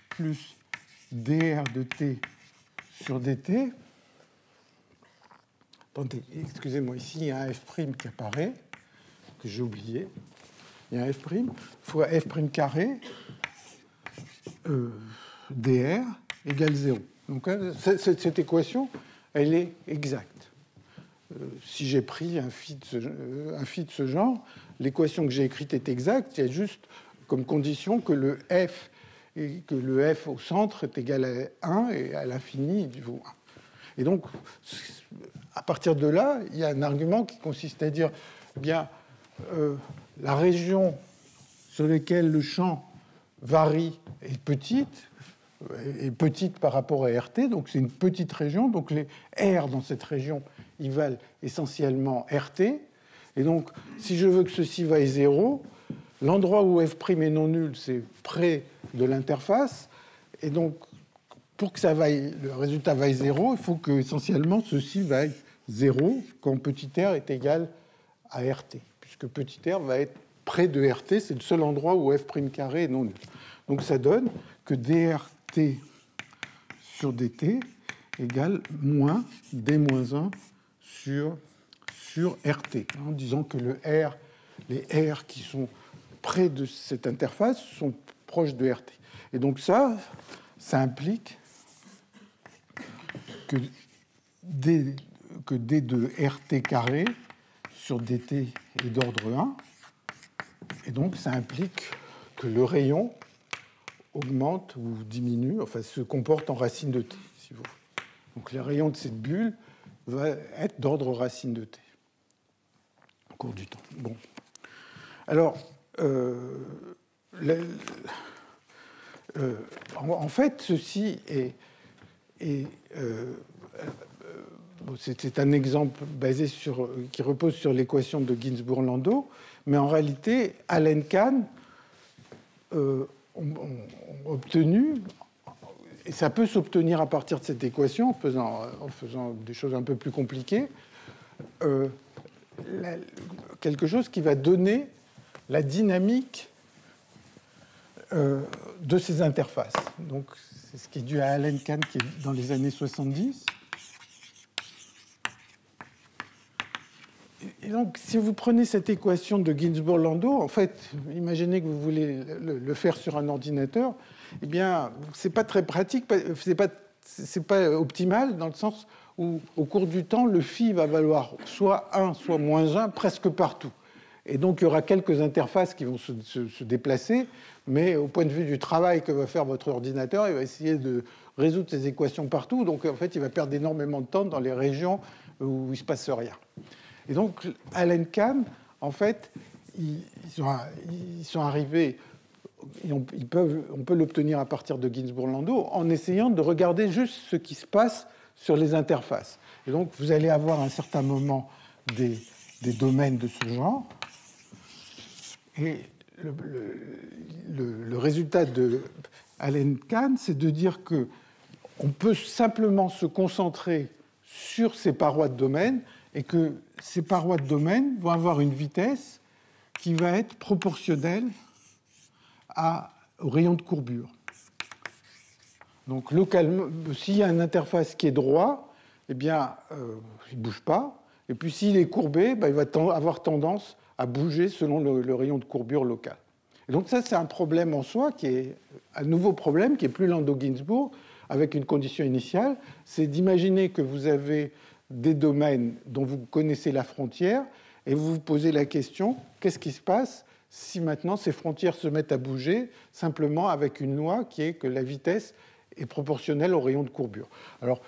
plus dr de t sur dt. Attendez, excusez-moi, ici, il y a un f' qui apparaît, que j'ai oublié. Il y a un f' fois f' carré dr égale 0. Donc, cette équation, elle est exacte. Si j'ai pris un phi de ce genre, l'équation que j'ai écrite est exacte. Il y a juste comme condition que le f au centre est égal à 1 et à l'infini, il vaut 1. Et donc, à partir de là, il y a un argument qui consiste à dire, eh bien, la région sur laquelle le champ varie est petite par rapport à RT, donc c'est une petite région, donc les R dans cette région, ils valent essentiellement RT, et donc si je veux que ceci vaille 0, l'endroit où f' est non nul, c'est près de l'interface, et donc pour que le résultat vaille 0, il faut que essentiellement ceci vaille 0 quand petit r est égal à RT, puisque petit r va être près de RT, c'est le seul endroit où f' carré est non nul. Donc ça donne que drt sur dt égale moins d-1 sur RT, en disant que les R qui sont près de cette interface sont proche de RT. Et donc ça implique que D de RT carré sur dt est d'ordre 1. Et donc ça implique que le rayon augmente ou diminue, enfin se comporte en racine de t, si vous voulez. Donc le rayon de cette bulle va être d'ordre racine de t au cours du temps. Bon. Alors, en fait, ceci c'est un exemple qui repose sur l'équation de Ginzburg-Landau, mais en réalité, Allen Kahn ont obtenu, et ça peut s'obtenir à partir de cette équation en faisant des choses un peu plus compliquées, quelque chose qui va donner la dynamique de ces interfaces. Donc, c'est ce qui est dû à Allen Kahn, qui est dans les années 70. Et donc, si vous prenez cette équation de Ginzburg-Landau, en fait, imaginez que vous voulez le faire sur un ordinateur, eh bien, c'est pas très pratique, c'est pas optimal dans le sens où, au cours du temps, le phi va valoir soit 1, soit moins 1, presque partout. Et donc, il y aura quelques interfaces qui vont se déplacer, mais au point de vue du travail que va faire votre ordinateur, il va essayer de résoudre ces équations partout. Donc, en fait, il va perdre énormément de temps dans les régions où il ne se passe rien. Et donc, Allen Kahn, en fait, ils sont arrivés, on peut l'obtenir à partir de Ginzburg-Landau en essayant de regarder juste ce qui se passe sur les interfaces. Et donc, vous allez avoir à un certain moment des domaines de ce genre. Et le résultat de Allen Kahn, c'est de dire qu'on peut simplement se concentrer sur ces parois de domaine et que ces parois de domaine vont avoir une vitesse qui va être proportionnelle au rayon de courbure. Donc, localement, s'il y a une interface qui est droit, eh bien, il ne bouge pas. Et puis, s'il est courbé, il va avoir tendance à bouger selon le rayon de courbure local. Et donc, ça, c'est un problème en soi qui est un nouveau problème qui est plus Landau-Ginzburg, avec une condition initiale, c'est d'imaginer que vous avez des domaines dont vous connaissez la frontière et vous vous posez la question, qu'est-ce qui se passe si maintenant ces frontières se mettent à bouger simplement avec une loi qui est que la vitesse est proportionnelle au rayon de courbure. Alors,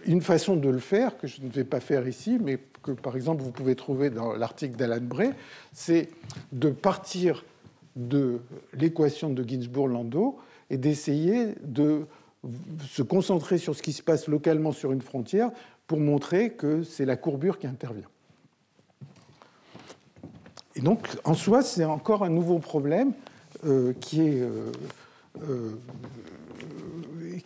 une façon de le faire, que je ne vais pas faire ici, mais que par exemple vous pouvez trouver dans l'article d'Alan Bray, c'est de partir de l'équation de Ginzburg-Landau et d'essayer de se concentrer sur ce qui se passe localement sur une frontière pour montrer que c'est la courbure qui intervient. Et donc, en soi, c'est encore un nouveau problème qui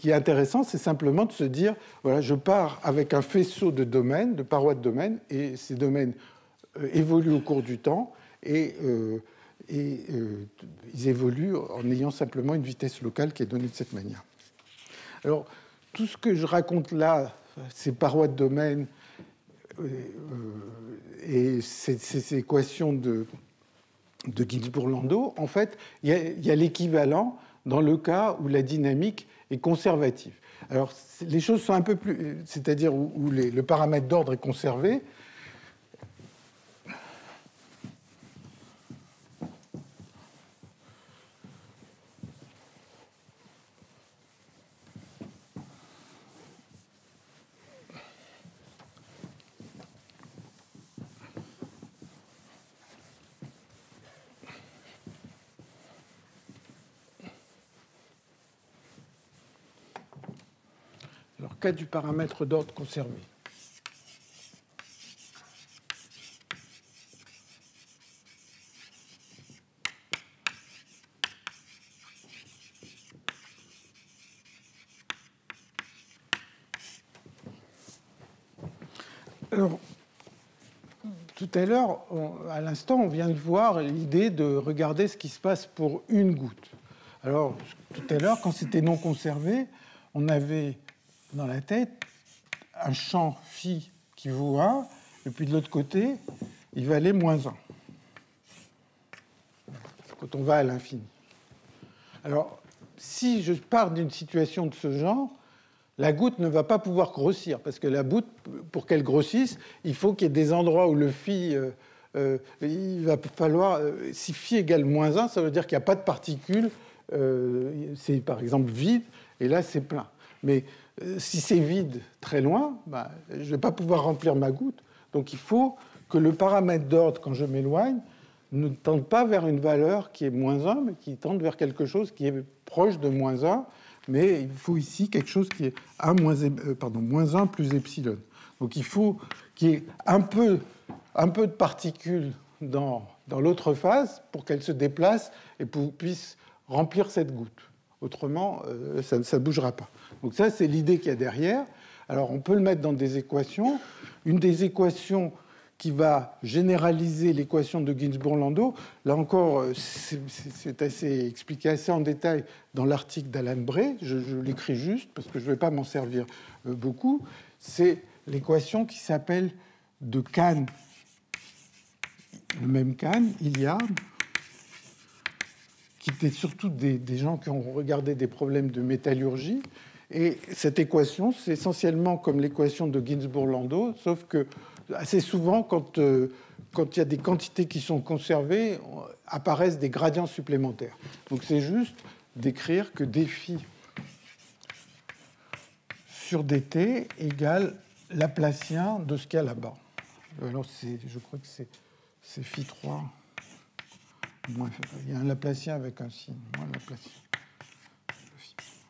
est intéressant, c'est simplement de se dire, voilà, je pars avec un faisceau de domaines, de parois de domaines, et ces domaines évoluent au cours du temps, et ils évoluent en ayant simplement une vitesse locale qui est donnée de cette manière. Alors, tout ce que je raconte là, ces parois de domaine et ces équations de Ginzburg-Landau, en fait, il y a l'équivalent dans le cas où la dynamique est conservative. Alors, les choses sont un peu plus... C'est-à-dire où le paramètre d'ordre est conservé. Cas du paramètre d'ordre conservé. Alors, tout à l'heure, à l'instant, on vient de voir l'idée de regarder ce qui se passe pour une goutte. Alors, tout à l'heure, quand c'était non conservé, on avait dans la tête un champ phi qui vaut 1, et puis de l'autre côté, il valait moins 1. quand on va à l'infini. Alors, si je pars d'une situation de ce genre, la goutte ne va pas pouvoir grossir, parce que la goutte, pour qu'elle grossisse, il faut qu'il y ait des endroits où le phi, il va falloir, si phi égale -1, ça veut dire qu'il n'y a pas de particules, c'est par exemple vide, et là c'est plein. Mais si c'est vide très loin, bah, je ne vais pas pouvoir remplir ma goutte. Donc il faut que le paramètre d'ordre, quand je m'éloigne, ne tende pas vers une valeur qui est -1, mais qui tende vers quelque chose qui est proche de -1. Mais il faut ici quelque chose qui est -1 plus epsilon. Donc il faut qu'il y ait un peu de particules dans l'autre phase pour qu'elle se déplace et puisse remplir cette goutte. Autrement, ça ne bougera pas. Donc ça, c'est l'idée qu'il y a derrière. Alors on peut le mettre dans des équations. Une des équations qui va généraliser l'équation de Ginzburg-Landau. Là encore, c'est expliqué assez en détail dans l'article d'Alan Bray. Je l'écris juste parce que je ne vais pas m'en servir beaucoup. C'est l'équation qui s'appelle de Kahn, le même Kahn, Hilliard, qui étaient surtout des gens qui ont regardé des problèmes de métallurgie. Et cette équation, c'est essentiellement comme l'équation de Ginzburg-Landau, sauf que assez souvent, quand il y a des quantités qui sont conservées, apparaissent des gradients supplémentaires. Donc c'est juste d'écrire que dφ sur dt égale Laplacien de ce qu'il y a là-bas. Alors je crois que c'est φ3. Il y a un Laplacien avec un signe. Moins Laplacien.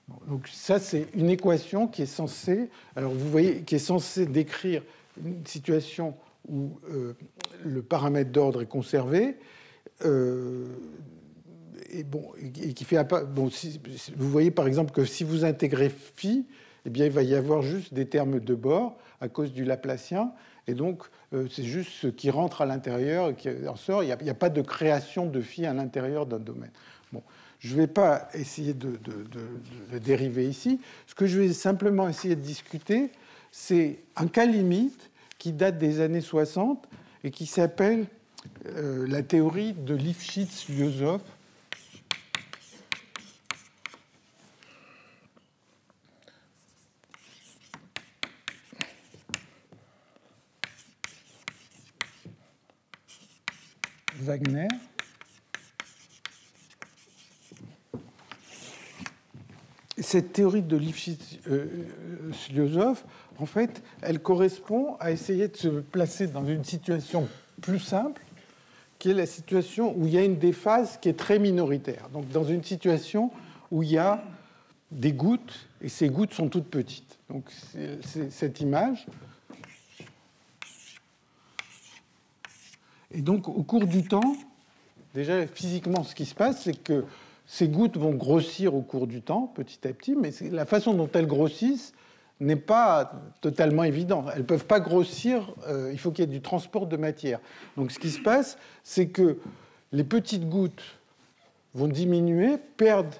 Bon, donc ça, c'est une équation qui est censée, alors vous voyez, qui est censée décrire une situation où le paramètre d'ordre est conservé, et qui fait bon, vous voyez par exemple que si vous intégrez phi, eh bien il va y avoir juste des termes de bord à cause du Laplacien, et donc c'est juste ce qui rentre à l'intérieur et qui en sort. Il n'y a pas de création de phi à l'intérieur d'un domaine. Bon. Je ne vais pas essayer de dériver ici. Ce que je vais simplement essayer de discuter, c'est un cas limite qui date des années 60 et qui s'appelle la théorie de Lifshitz-Liozov. Wagner. Cette théorie de Lifshitz-Liozov, en fait, elle correspond à essayer de se placer dans une situation plus simple, qui est la situation où il y a une des phases qui est très minoritaire. Donc, dans une situation où il y a des gouttes, et ces gouttes sont toutes petites. Donc, c'est cette image. Et donc, au cours du temps, déjà, physiquement, ce qui se passe, c'est que ces gouttes vont grossir au cours du temps, petit à petit, mais la façon dont elles grossissent n'est pas totalement évidente. Elles ne peuvent pas grossir, il faut qu'il y ait du transport de matière. Donc ce qui se passe, c'est que les petites gouttes vont diminuer, perdent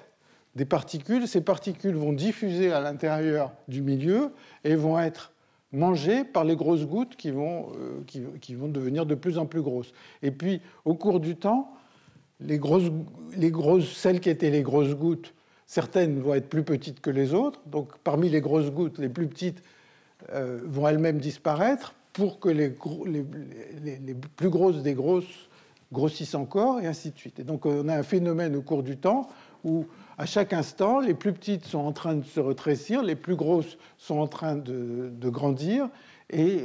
des particules, ces particules vont diffuser à l'intérieur du milieu et vont être mangées par les grosses gouttes qui vont devenir de plus en plus grosses. Et puis, au cours du temps, celles qui étaient les grosses gouttes, certaines vont être plus petites que les autres. Donc, parmi les grosses gouttes, les plus petites vont elles-mêmes disparaître pour que les plus grosses des grosses grossissent encore, et ainsi de suite. Et donc, on a un phénomène au cours du temps où, à chaque instant, les plus petites sont en train de se rétrécir, les plus grosses sont en train de grandir, et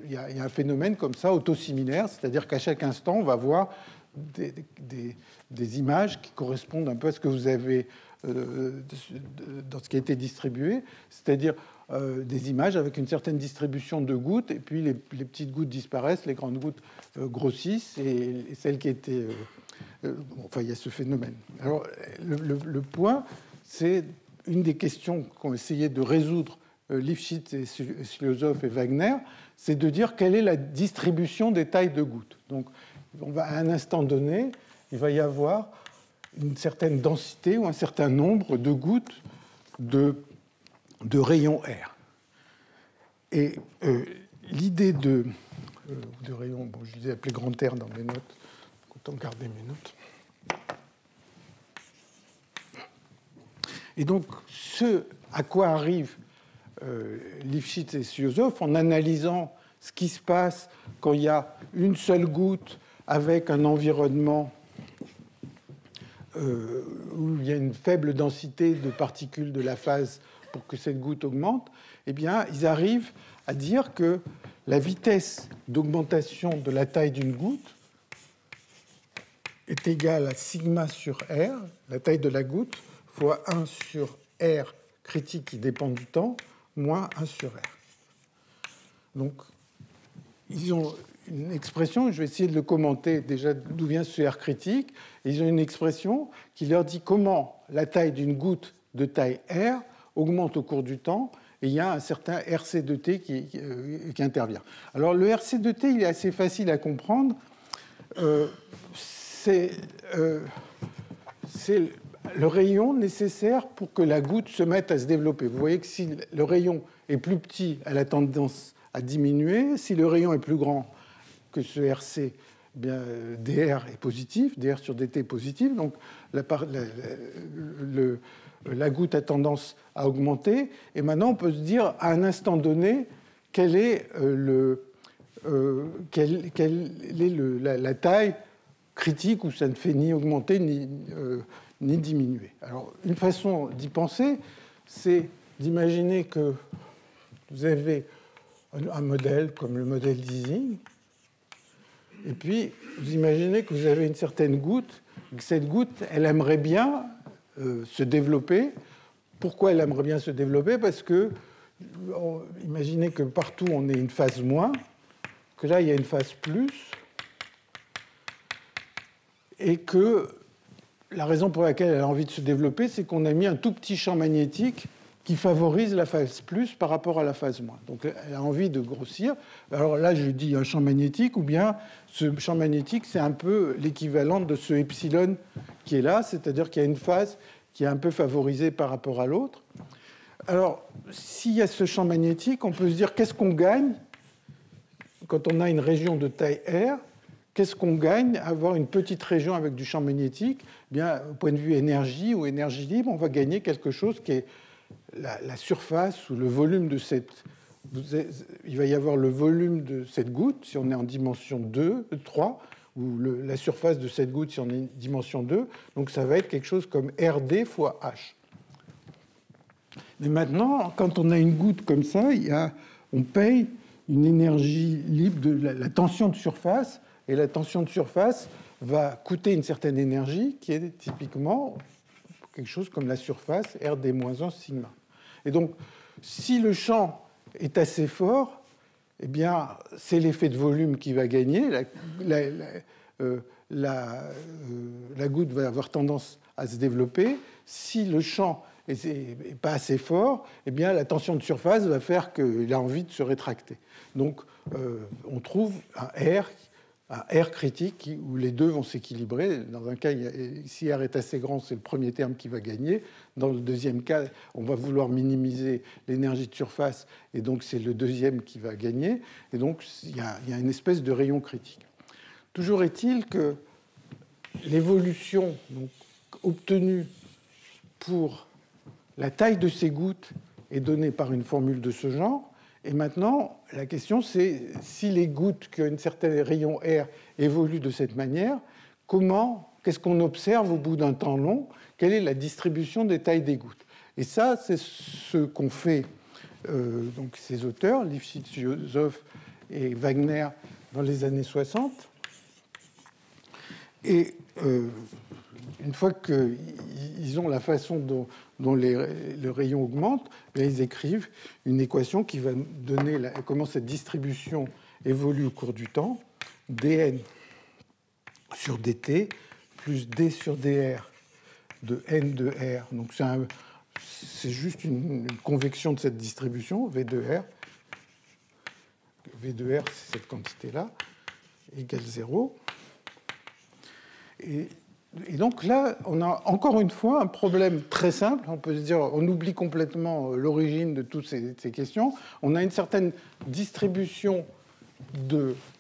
il y a un phénomène comme ça, autosimilaire, c'est-à-dire qu'à chaque instant, on va voir des images qui correspondent un peu à ce que vous avez dans ce qui a été distribué, c'est-à-dire des images avec une certaine distribution de gouttes, et puis les petites gouttes disparaissent, les grandes gouttes grossissent, et celles qui étaient... enfin, il y a ce phénomène. Alors, le point, c'est une des questions qu'ont essayé de résoudre Lifshitz et Liozov et Wagner, c'est de dire quelle est la distribution des tailles de gouttes. Donc, à un instant donné, il va y avoir une certaine densité ou un certain nombre de gouttes de rayons R. Et l'idée de rayon, bon, je les ai appelés grand R dans mes notes, autant garder mes notes. Et donc, ce à quoi arrivent Lifshitz et Syozov en analysant ce qui se passe quand il y a une seule goutte avec un environnement où il y a une faible densité de particules de la phase pour que cette goutte augmente, eh bien, ils arrivent à dire que la vitesse d'augmentation de la taille d'une goutte est égale à sigma sur R, la taille de la goutte, fois 1 sur R critique qui dépend du temps, moins 1 sur R. Donc, ils ont une expression, je vais essayer de le commenter déjà d'où vient ce R critique, ils ont une expression qui leur dit comment la taille d'une goutte de taille R augmente au cours du temps, et il y a un certain RC de T qui intervient. Alors le RC de T, il est assez facile à comprendre. C'est le rayon nécessaire pour que la goutte se mette à se développer. Vous voyez que si le rayon est plus petit, elle a tendance à diminuer. Si le rayon est plus grand que ce RC, eh bien, dr est positif, dr sur dt est positif. Donc la goutte a tendance à augmenter. Et maintenant, on peut se dire, à un instant donné, quelle est la taille critique où ça ne fait ni augmenter ni diminuer. Alors, une façon d'y penser, c'est d'imaginer que vous avez un modèle comme le modèle d'Ising, et puis vous imaginez que vous avez une certaine goutte, et que cette goutte, elle aimerait bien se développer. Pourquoi elle aimerait bien se développer? Parce que, imaginez que partout on ait une phase moins, que là il y a une phase plus, et que la raison pour laquelle elle a envie de se développer, c'est qu'on a mis un tout petit champ magnétique qui favorise la phase plus par rapport à la phase moins. Donc elle a envie de grossir. Alors là, je dis un champ magnétique, ou bien ce champ magnétique, c'est un peu l'équivalent de ce epsilon qui est là, c'est-à-dire qu'il y a une phase qui est un peu favorisée par rapport à l'autre. Alors, s'il y a ce champ magnétique, on peut se dire qu'est-ce qu'on gagne quand on a une région de taille R? Qu'est-ce qu'on gagne à avoir une petite région avec du champ magnétique? Eh bien, au point de vue énergie ou énergie libre, on va gagner quelque chose qui est la surface ou le volume de cette... Il va y avoir le volume de cette goutte, si on est en dimension 3, ou la surface de cette goutte si on est en dimension 2. Donc ça va être quelque chose comme RD fois H. Mais maintenant, quand on a une goutte comme ça, on paye une énergie libre de la tension de surface, et la tension de surface va coûter une certaine énergie qui est typiquement quelque chose comme la surface RD-1 sigma. Et donc, si le champ est assez fort, eh bien, c'est l'effet de volume qui va gagner. La goutte va avoir tendance à se développer. Si le champ n'est pas assez fort, eh bien, la tension de surface va faire qu'il a envie de se rétracter. Donc, on trouve un R critique où les deux vont s'équilibrer. Dans un cas, si R est assez grand, c'est le premier terme qui va gagner. Dans le deuxième cas, on va vouloir minimiser l'énergie de surface, et donc c'est le deuxième qui va gagner. Et donc, il y a une espèce de rayon critique. Toujours est-il que l'évolution obtenue pour la taille de ces gouttes est donnée par une formule de ce genre. Et maintenant, la question, c'est si les gouttes qui ont une certaine rayon R évoluent de cette manière, qu'est-ce qu'on observe au bout d'un temps long? Quelle est la distribution des tailles des gouttes? Et ça, c'est ce qu'ont fait donc ces auteurs, Lifshitz, Syozov et Wagner, dans les années 60. Et une fois qu'ils ont la façon dont le rayon augmente, ils écrivent une équation qui va donner comment cette distribution évolue au cours du temps. dn sur dt plus d sur dr de n de r. Donc c'est juste une convection de cette distribution, v de r. V de r, c'est cette quantité-là, égale 0. Et donc là, on a encore une fois un problème très simple. On peut se dire, on oublie complètement l'origine de toutes ces questions. On a une certaine distribution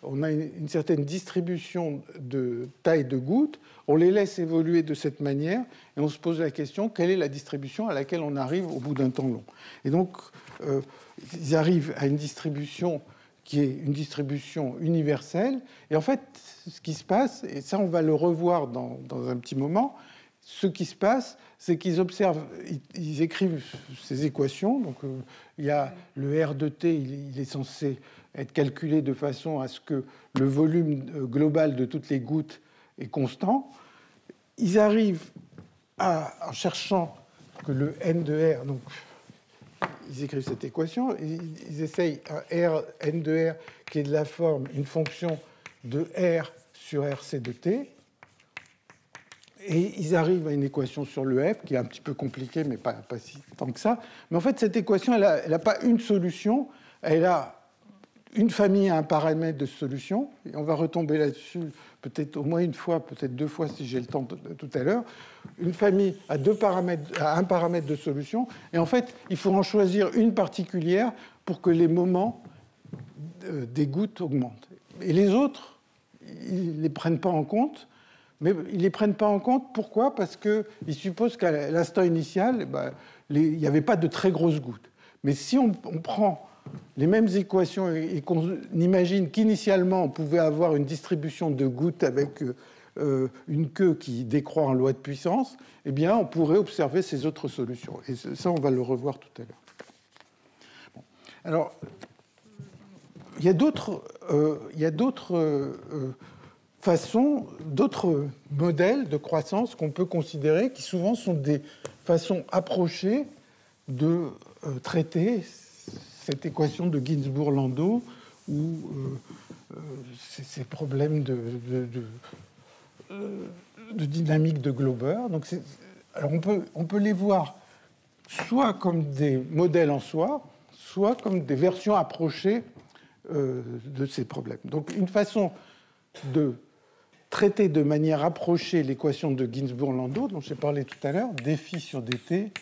on a une certaine distribution de taille de gouttes, on les laisse évoluer de cette manière, et on se pose la question, quelle est la distribution à laquelle on arrive au bout d'un temps long? Et donc, ils arrivent à une distribution qui est une distribution universelle. Et en fait, ce qui se passe, et ça on va le revoir dans un petit moment, ce qui se passe, c'est qu'ils observent, ils écrivent ces équations. Donc il y a le R de t, il est censé être calculé de façon à ce que le volume global de toutes les gouttes est constant. Ils arrivent en cherchant que le n de R, donc ils écrivent cette équation, ils essayent un R, n de R qui est de la forme une fonction de R sur RC de t, et ils arrivent à une équation sur le F qui est un petit peu compliquée, mais pas si tant que ça. Mais en fait, cette équation, elle n'a pas une solution, elle a une famille à un paramètre de solution, et on va retomber là-dessus peut-être au moins une fois, peut-être deux fois si j'ai le temps tout à l'heure. Une famille à un paramètre de solution, et en fait, il faut en choisir une particulière pour que les moments des gouttes augmentent. Et les autres, ils ne les prennent pas en compte. Mais ils ne les prennent pas en compte. Pourquoi? Parce qu'ils supposent qu'à l'instant initial, il n'y avait pas de très grosses gouttes. Mais si on prend les mêmes équations et qu'on imagine qu'initialement, on pouvait avoir une distribution de gouttes avec une queue qui décroît en loi de puissance, eh bien, on pourrait observer ces autres solutions. Et ça, on va le revoir tout à l'heure. Bon. Alors, il y a d'autres façons, d'autres modèles de croissance qu'on peut considérer, qui souvent sont des façons approchées de traiter cette équation de Ginzburg-Landau ou ces problèmes de dynamique de Glauber. Donc alors on peut les voir soit comme des modèles en soi, soit comme des versions approchées de ces problèmes. Donc une façon de traiter de manière approchée l'équation de Ginzburg-Landau, dont j'ai parlé tout à l'heure, dφ sur dt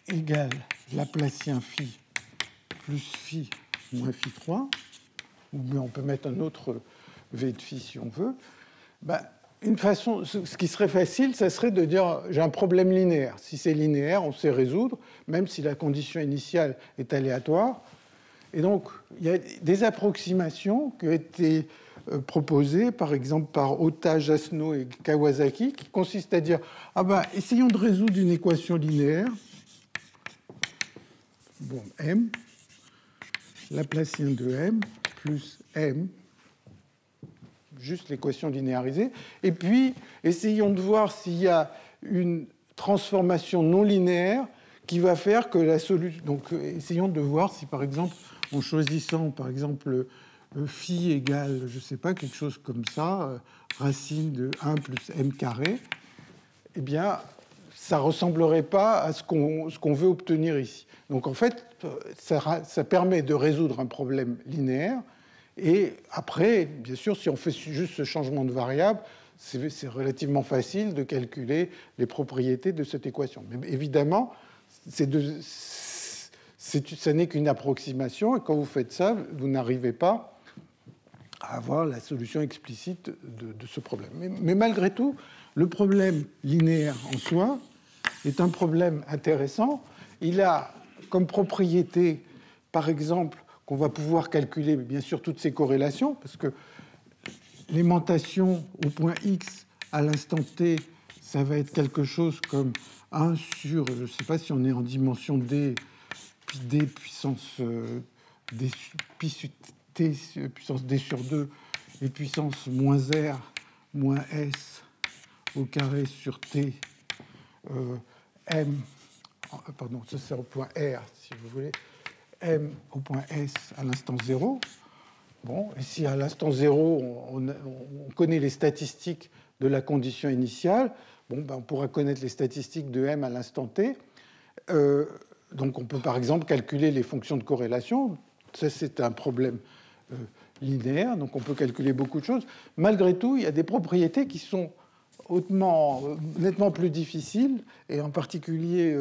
égale Laplacien phi plus phi moins phi3, ou on peut mettre un autre v de phi si on veut. Une façon, ce qui serait facile, ça serait de dire j'ai un problème linéaire. Si c'est linéaire, on sait résoudre, même si la condition initiale est aléatoire. Et donc, il y a des approximations qui ont été proposées, par exemple par Ota, Jasno et Kawasaki, qui consistent à dire essayons de résoudre une équation linéaire. Bon, m, Laplacien de m plus m, juste l'équation linéarisée. Et puis, essayons de voir s'il y a une transformation non linéaire qui va faire que la solution... Donc, essayons de voir si, par exemple, en choisissant, par exemple, phi égale, je ne sais pas, quelque chose comme ça, racine de 1 plus m carré, eh bien, ça ne ressemblerait pas à ce qu'on veut obtenir ici. Donc, en fait, ça permet de résoudre un problème linéaire. Et après, bien sûr, si on fait juste ce changement de variable, c'est relativement facile de calculer les propriétés de cette équation. Mais évidemment, ça n'est qu'une approximation, et quand vous faites ça, vous n'arrivez pas à avoir la solution explicite de ce problème. Mais malgré tout, le problème linéaire en soi est un problème intéressant. Il a comme propriété, par exemple, qu'on va pouvoir calculer, bien sûr, toutes ces corrélations, parce que l'aimantation au point X à l'instant T, ça va être quelque chose comme 1 sur, je ne sais pas si on est en dimension D, puis D puissance D, T puissance D sur 2, et puissance moins R moins S au carré sur T, M, pardon, ça c'est au point R, si vous voulez, M au point S à l'instant 0. Bon, et si à l'instant 0, on connaît les statistiques de la condition initiale, on pourra connaître les statistiques de M à l'instant T. Donc on peut par exemple calculer les fonctions de corrélation. Ça, c'est un problème linéaire, donc on peut calculer beaucoup de choses. Malgré tout, il y a des propriétés qui sont nettement plus difficiles, et en particulier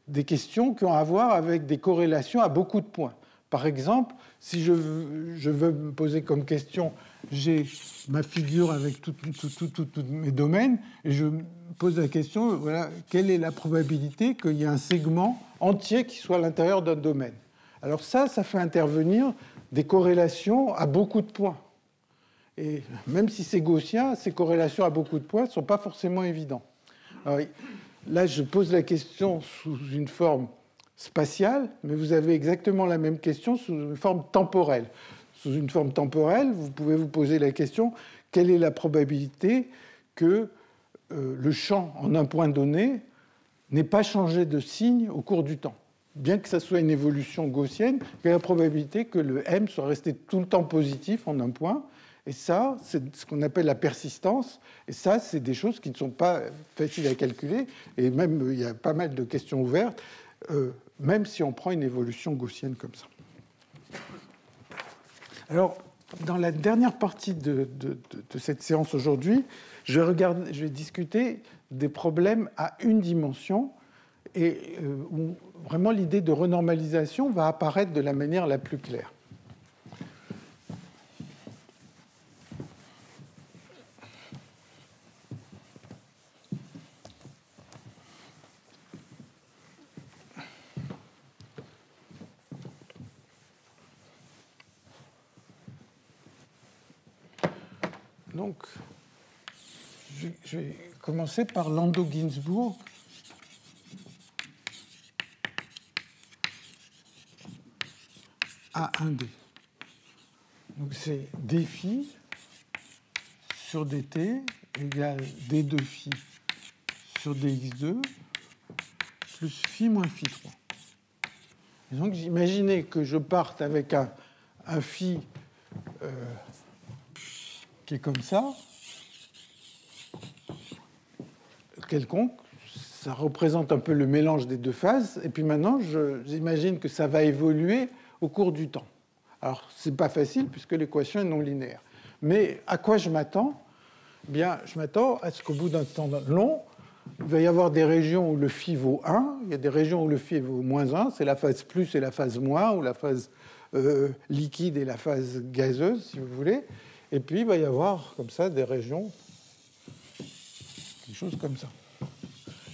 des questions qui ont à voir avec des corrélations à beaucoup de points. Par exemple, si je veux me poser comme question, j'ai ma figure avec tous mes domaines, et je me pose la question, voilà, quelle est la probabilité qu'il y ait un segment entier qui soit à l'intérieur d'un domaine? Alors ça fait intervenir des corrélations à beaucoup de points. Et même si c'est gaussien, ces corrélations à beaucoup de points ne sont pas forcément évidentes. Alors, là, je pose la question sous une forme spatiale, mais vous avez exactement la même question sous une forme temporelle. Sous une forme temporelle, vous pouvez vous poser la question, quelle est la probabilité que le champ en un point donné n'ait pas changé de signe au cours du temps? Bien que ça soit une évolution gaussienne, quelle est la probabilité que le M soit resté tout le temps positif en un point? Et ça, c'est ce qu'on appelle la persistance. Et ça, c'est des choses qui ne sont pas faciles à calculer. Et même, il y a pas mal de questions ouvertes, même si on prend une évolution gaussienne comme ça. Alors, dans la dernière partie de cette séance aujourd'hui, je vais discuter des problèmes à une dimension et où vraiment l'idée de renormalisation va apparaître de la manière la plus claire. Donc, je vais commencer par Landau-Ginzburg. A1D. Donc, c'est dφ sur dt égale d2 phi sur dx2 plus phi moins phi3. Et donc, j'imaginais que je parte avec un phi qui est comme ça, quelconque, ça représente un peu le mélange des deux phases, et puis maintenant, j'imagine que ça va évoluer au cours du temps. Alors, ce n'est pas facile, puisque l'équation est non linéaire. Mais à quoi je m'attends? Bien, je m'attends à ce qu'au bout d'un temps long, il va y avoir des régions où le phi vaut 1, il y a des régions où le phi vaut moins 1, c'est la phase plus et la phase moins, ou la phase liquide et la phase gazeuse, si vous voulez. Et puis, il va y avoir, comme ça, des régions, quelque chose comme ça.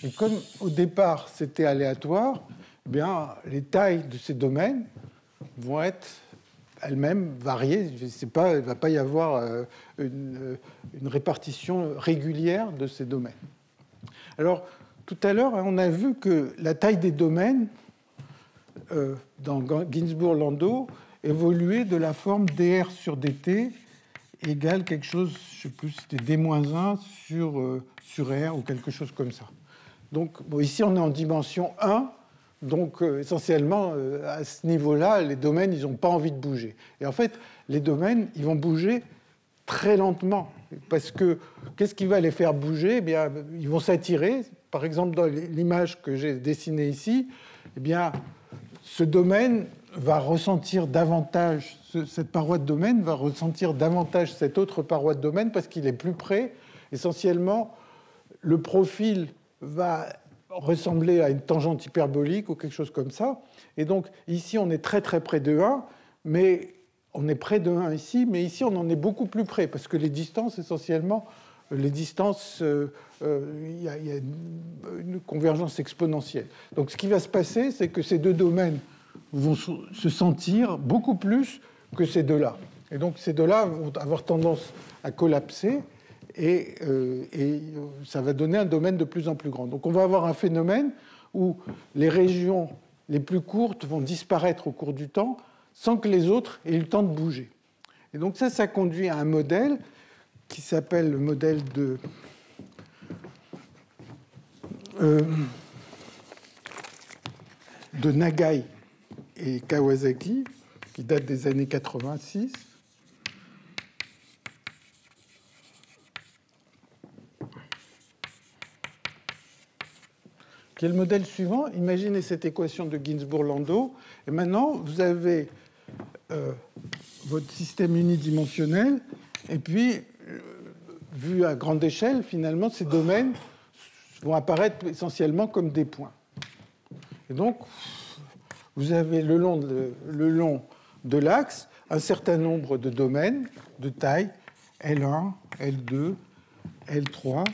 Et comme au départ, c'était aléatoire, eh bien, les tailles de ces domaines vont être elles-mêmes variées. Il ne va pas y avoir une répartition régulière de ces domaines. Alors, tout à l'heure, on a vu que la taille des domaines, dans Ginzburg-Landau, évoluait de la forme dr sur dt égale quelque chose, je ne sais plus, c'était d-1 sur r ou quelque chose comme ça. Donc, bon, ici, on est en dimension 1. Donc, essentiellement, à ce niveau-là, les domaines, ils n'ont pas envie de bouger. Et en fait, les domaines, ils vont bouger très lentement. Parce que, qu'est-ce qui va les faire bouger? Eh bien, ils vont s'attirer. Par exemple, dans l'image que j'ai dessinée ici, eh bien, ce domaine va ressentir davantage, cette paroi de domaine va ressentir davantage cette autre paroi de domaine parce qu'il est plus près. Essentiellement, le profil va ressembler à une tangente hyperbolique ou quelque chose comme ça. Et donc, ici, on est très très près de 1, mais on est près de 1 ici, mais ici, on en est beaucoup plus près, parce que les distances, essentiellement, les distances, il y a une convergence exponentielle. Donc, ce qui va se passer, c'est que ces deux domaines vont se sentir beaucoup plus que ces deux-là. Et donc, ces deux-là vont avoir tendance à collapser, et ça va donner un domaine de plus en plus grand. Donc on va avoir un phénomène où les régions les plus courtes vont disparaître au cours du temps sans que les autres aient eu le temps de bouger. Et donc ça conduit à un modèle qui s'appelle le modèle de Nagai et Kawasaki, qui date des années 86. Qui est le modèle suivant. Imaginez cette équation de Ginzburg-Landau. Et maintenant, vous avez votre système unidimensionnel. Et puis, vu à grande échelle, finalement, ces domaines vont apparaître essentiellement comme des points. Et donc, vous avez le long de l'axe un certain nombre de domaines de taille L1, L2, L3,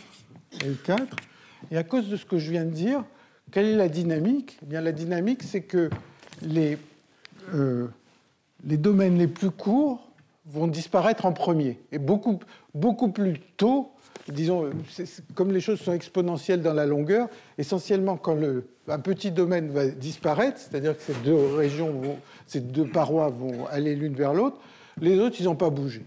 L4. Et à cause de ce que je viens de dire, quelle est la dynamique? Eh bien, la dynamique, c'est que les domaines les plus courts vont disparaître en premier. Et beaucoup plus tôt, disons, comme les choses sont exponentielles dans la longueur, essentiellement, quand un petit domaine va disparaître, c'est-à-dire que ces deux parois vont aller l'une vers l'autre, les autres, ils n'ont pas bougé.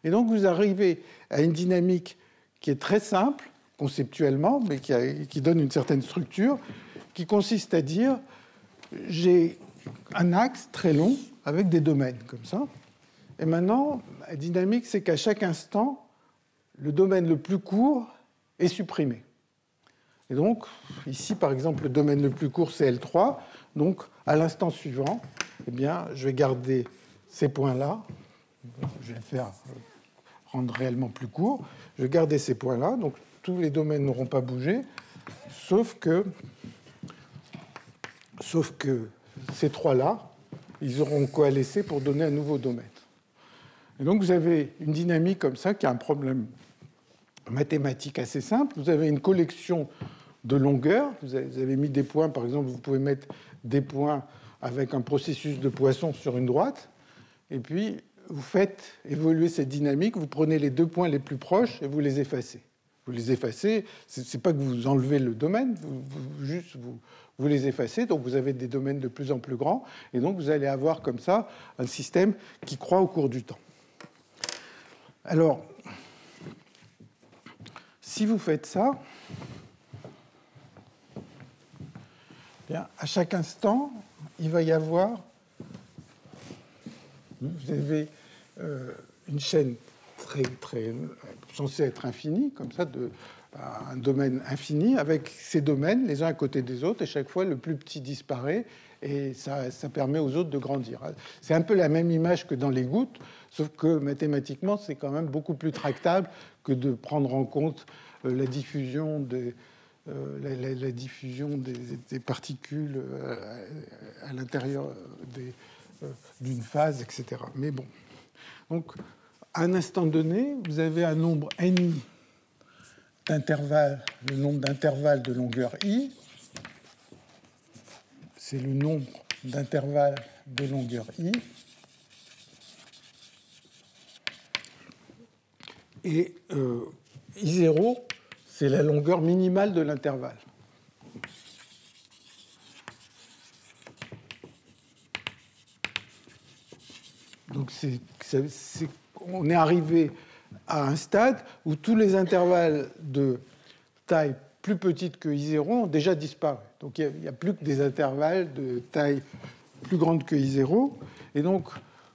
Et donc, vous arrivez à une dynamique qui est très simple, conceptuellement, mais qui donne une certaine structure, qui consiste à dire, j'ai un axe très long avec des domaines, comme ça. Et maintenant, la dynamique, c'est qu'à chaque instant, le domaine le plus court est supprimé. Et donc, ici, par exemple, le domaine le plus court, c'est L3. Donc, à l'instant suivant, eh bien, je vais garder ces points-là. Je vais le faire rendre réellement plus court. Je vais garder ces points-là. Donc, tous les domaines n'auront pas bougé, sauf que ces trois-là, ils auront coalescé pour donner un nouveau domaine. Et donc, vous avez une dynamique comme ça qui a un problème mathématique assez simple. Vous avez une collection de longueurs. Vous avez mis des points, par exemple, vous pouvez mettre des points avec un processus de Poisson sur une droite. Et puis, vous faites évoluer cette dynamique. Vous prenez les deux points les plus proches et vous les effacez. Vous les effacez, ce n'est pas que vous enlevez le domaine, vous les effacez, donc vous avez des domaines de plus en plus grands, et donc vous allez avoir comme ça un système qui croît au cours du temps. Alors, si vous faites ça, bien, à chaque instant, il va y avoir, vous avez une chaîne très censée être infinie, comme ça, un domaine infini, avec ces domaines les uns à côté des autres, et chaque fois, le plus petit disparaît, et ça permet aux autres de grandir. C'est un peu la même image que dans les gouttes, sauf que mathématiquement, c'est quand même beaucoup plus tractable que de prendre en compte la diffusion des particules à l'intérieur d'une phase, etc. Mais bon. Donc, à un instant donné, vous avez un nombre n d'intervalles, le nombre d'intervalles de longueur i, c'est le nombre d'intervalles de longueur i, et I0, c'est la longueur minimale de l'intervalle. Donc, on est arrivé à un stade où tous les intervalles de taille plus petite que I0 ont déjà disparu. Donc, il n'y a plus que des intervalles de taille plus grande que I0. Et donc,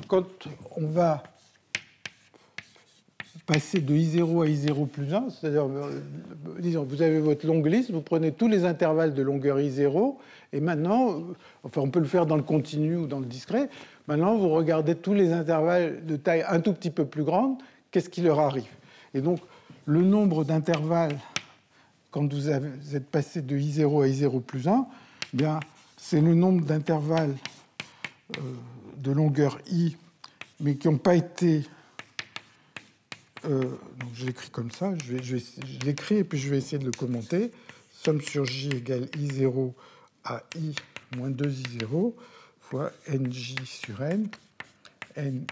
quand on va passer de I0 à I0 plus 1, c'est-à-dire, disons, vous avez votre longue liste, vous prenez tous les intervalles de longueur I0, et maintenant, enfin, on peut le faire dans le continu ou dans le discret, maintenant, vous regardez tous les intervalles de taille un tout petit peu plus grande, qu'est-ce qui leur arrive? Et donc, le nombre d'intervalles, quand vous êtes passé de I0 à I0 plus 1, eh bien, c'est le nombre d'intervalles de longueur I, mais qui n'ont pas été... donc je l'écris comme ça, je l'écris et puis je vais essayer de le commenter. Somme sur J égale I0 à I moins 2I0 fois NJ sur N, NI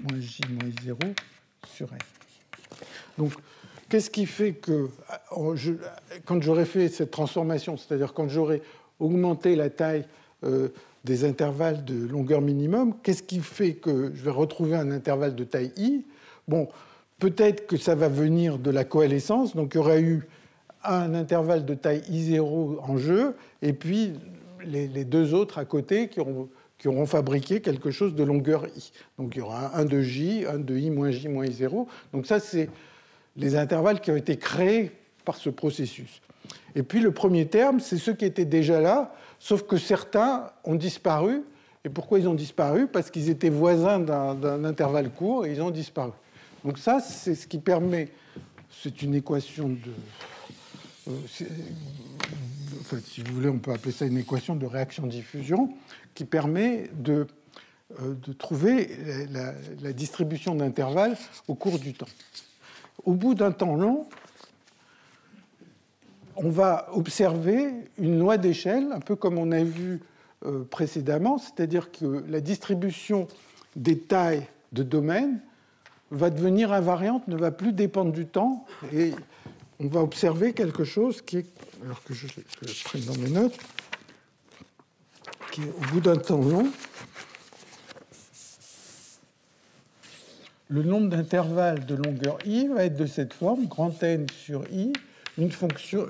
moins J moins I0 sur N. Donc, qu'est-ce qui fait que, quand j'aurai fait cette transformation, c'est-à-dire quand j'aurai augmenté la taille des intervalles de longueur minimum, qu'est-ce qui fait que je vais retrouver un intervalle de taille I? Bon, peut-être que ça va venir de la coalescence, donc il y aura eu un intervalle de taille I0 en jeu, et puis les deux autres à côté qui auront fabriqué quelque chose de longueur I. Donc il y aura un de J, un de I moins J moins I0. Donc ça, c'est les intervalles qui ont été créés par ce processus. Et puis le premier terme, c'est ceux qui étaient déjà là, sauf que certains ont disparu. Et pourquoi ils ont disparu? Parce qu'ils étaient voisins d'un intervalle court et ils ont disparu. Donc ça, c'est ce qui permet, c'est une équation fait, si vous voulez, on peut appeler ça une équation de réaction-diffusion qui permet de trouver la distribution d'intervalles au cours du temps. Au bout d'un temps long, on va observer une loi d'échelle, un peu comme on a vu précédemment, c'est-à-dire que la distribution des tailles de domaines va devenir invariante, ne va plus dépendre du temps, et on va observer quelque chose qui est, alors que je le prenne dans mes notes, qui est au bout d'un temps long, le nombre d'intervalles de longueur i va être de cette forme, grand N sur i, une fonction,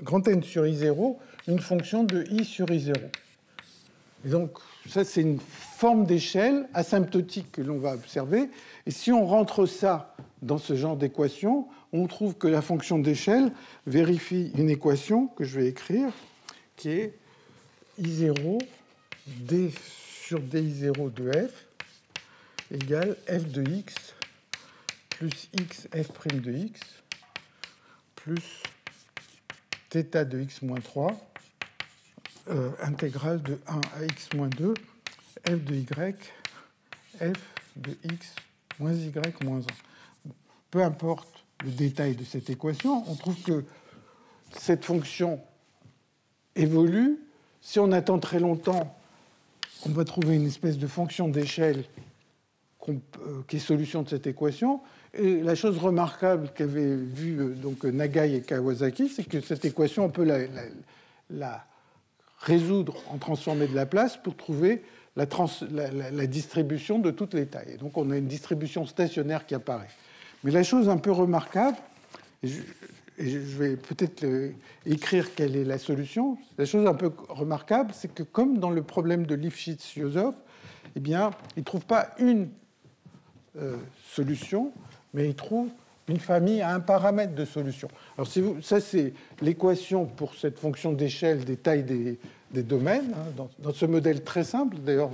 grand N sur I0, une fonction de I sur I0. Et donc, ça, c'est une forme d'échelle asymptotique que l'on va observer. Et si on rentre ça dans ce genre d'équation, on trouve que la fonction d'échelle vérifie une équation que je vais écrire, qui est I0 d sur di0 de f égale f de x plus x f' de x plus θ de x moins 3 intégrale de 1 à x moins 2 f de y f de x moins y moins 1. Peu importe le détail de cette équation, on trouve que cette fonction évolue. Si on attend très longtemps, on va trouver une espèce de fonction d'échelle qui est solution de cette équation. Et la chose remarquable qu'avaient vu donc Nagai et Kawasaki, c'est que cette équation, on peut la résoudre en transformée de Laplace pour trouver la distribution de toutes les tailles. Et donc on a une distribution stationnaire qui apparaît. Mais la chose un peu remarquable, et je vais peut-être écrire quelle est la solution, la chose un peu remarquable, c'est que comme dans le problème de Lifshitz-Yosov, eh bien, il ne trouve pas une solution, mais il trouve une famille à un paramètre de solution. Alors, ça, c'est l'équation pour cette fonction d'échelle des tailles des domaines, hein, dans ce modèle très simple. D'ailleurs,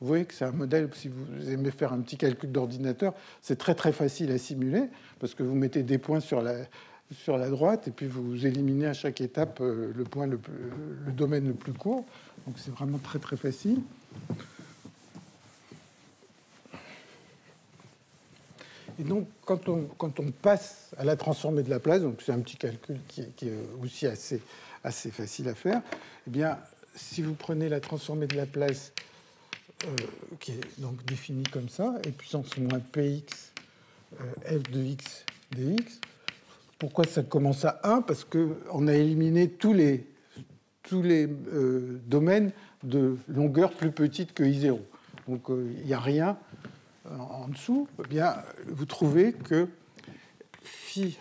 vous voyez que c'est un modèle, si vous aimez faire un petit calcul d'ordinateur, c'est très, très facile à simuler, parce que vous mettez des points sur la droite, et puis vous éliminez à chaque étape le domaine le plus court. Donc, c'est vraiment très, très facile. Et donc, quand on passe à la transformée de Laplace, donc c'est un petit calcul qui est aussi assez facile à faire, eh bien, si vous prenez la transformée de Laplace, qui est donc définie comme ça, et puissance moins px f de x dx, pourquoi ça commence à 1 ? Parce qu'on a éliminé tous les domaines de longueur plus petite que I0. Donc, il n'y a rien en dessous. Eh bien, vous trouvez que phi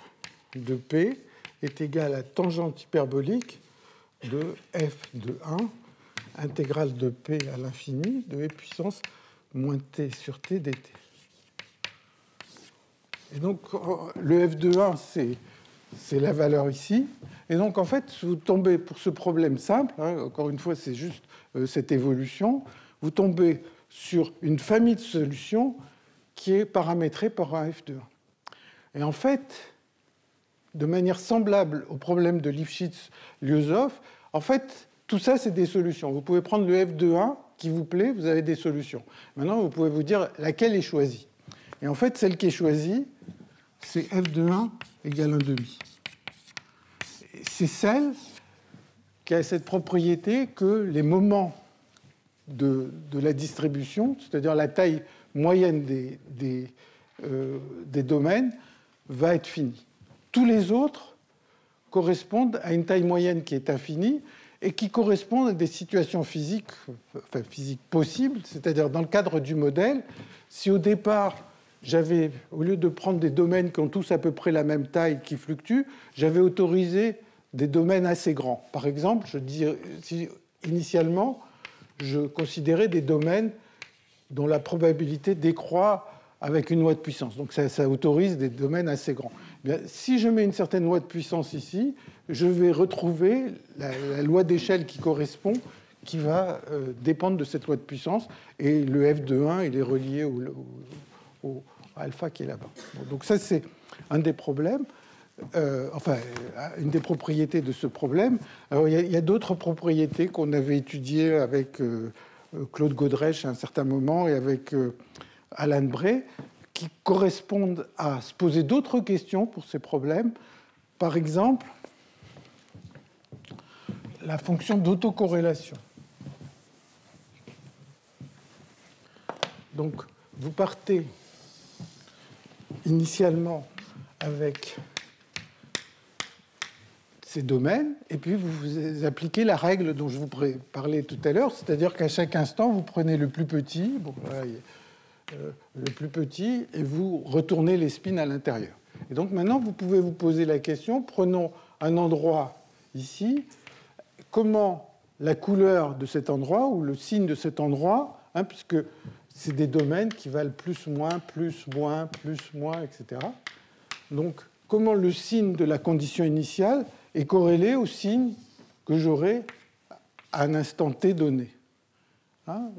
de P est égal à tangente hyperbolique de f de 1, intégrale de P à l'infini, de e puissance moins t sur t dt. Et donc, le f de 1, c'est la valeur ici. Et donc, en fait, vous tombez pour ce problème simple, hein, encore une fois, c'est juste cette évolution, vous tombez sur une famille de solutions qui est paramétrée par un f de 1. Et en fait, de manière semblable au problème de Lifshitz-Yosov, en fait, tout ça, c'est des solutions. Vous pouvez prendre le f de 1 qui vous plaît, vous avez des solutions. Maintenant, vous pouvez vous dire laquelle est choisie. Et en fait, celle qui est choisie, c'est f de 1 égale 1,5. C'est celle qui a cette propriété que les moments de la distribution, c'est-à-dire la taille moyenne des domaines, va être finie. Tous les autres correspondent à une taille moyenne qui est infinie et qui correspondent à des situations physiques, enfin physiques possibles, c'est-à-dire dans le cadre du modèle, si au départ, au lieu de prendre des domaines qui ont tous à peu près la même taille, qui fluctuent, j'avais autorisé des domaines assez grands. Par exemple, si initialement, je considérais des domaines dont la probabilité décroît avec une loi de puissance. Donc ça autorise des domaines assez grands. Bien, si je mets une certaine loi de puissance ici, je vais retrouver la loi d'échelle qui correspond, qui va dépendre de cette loi de puissance. Et le f de 1, il est relié au alpha qui est là-bas. Bon, donc ça, c'est un des problèmes. enfin, une des propriétés de ce problème. Alors, il y a d'autres propriétés qu'on avait étudiées avec Claude Godrèche à un certain moment et avec Alan Bray, qui correspondent à se poser d'autres questions pour ces problèmes. Par exemple, la fonction d'autocorrélation. Donc, vous partez initialement avec ces domaines, et puis vous appliquez la règle dont je vous parlais tout à l'heure, c'est-à-dire qu'à chaque instant, vous prenez le plus petit, bon, voilà, le plus petit, et vous retournez les spins à l'intérieur. Et donc maintenant, vous pouvez vous poser la question, prenons un endroit ici, comment la couleur de cet endroit, ou le signe de cet endroit, hein, puisque c'est des domaines qui valent plus, moins, etc. Donc, comment le signe de la condition initiale est corrélé au signe que j'aurai à un instant t donné. Hein,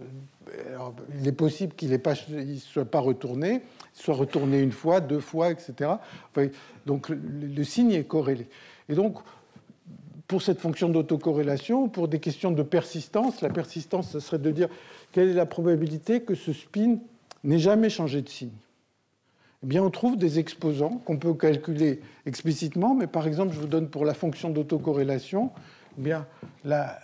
alors, il est possible qu'il ne soit pas retourné, soit retourné une fois, deux fois, etc. Enfin, donc, le signe est corrélé. Et donc, pour cette fonction d'autocorrélation, pour des questions de persistance, la persistance, ce serait de dire quelle est la probabilité que ce spin n'ait jamais changé de signe. Eh bien, on trouve des exposants qu'on peut calculer explicitement, mais par exemple, je vous donne pour la fonction d'autocorrélation, eh bien, la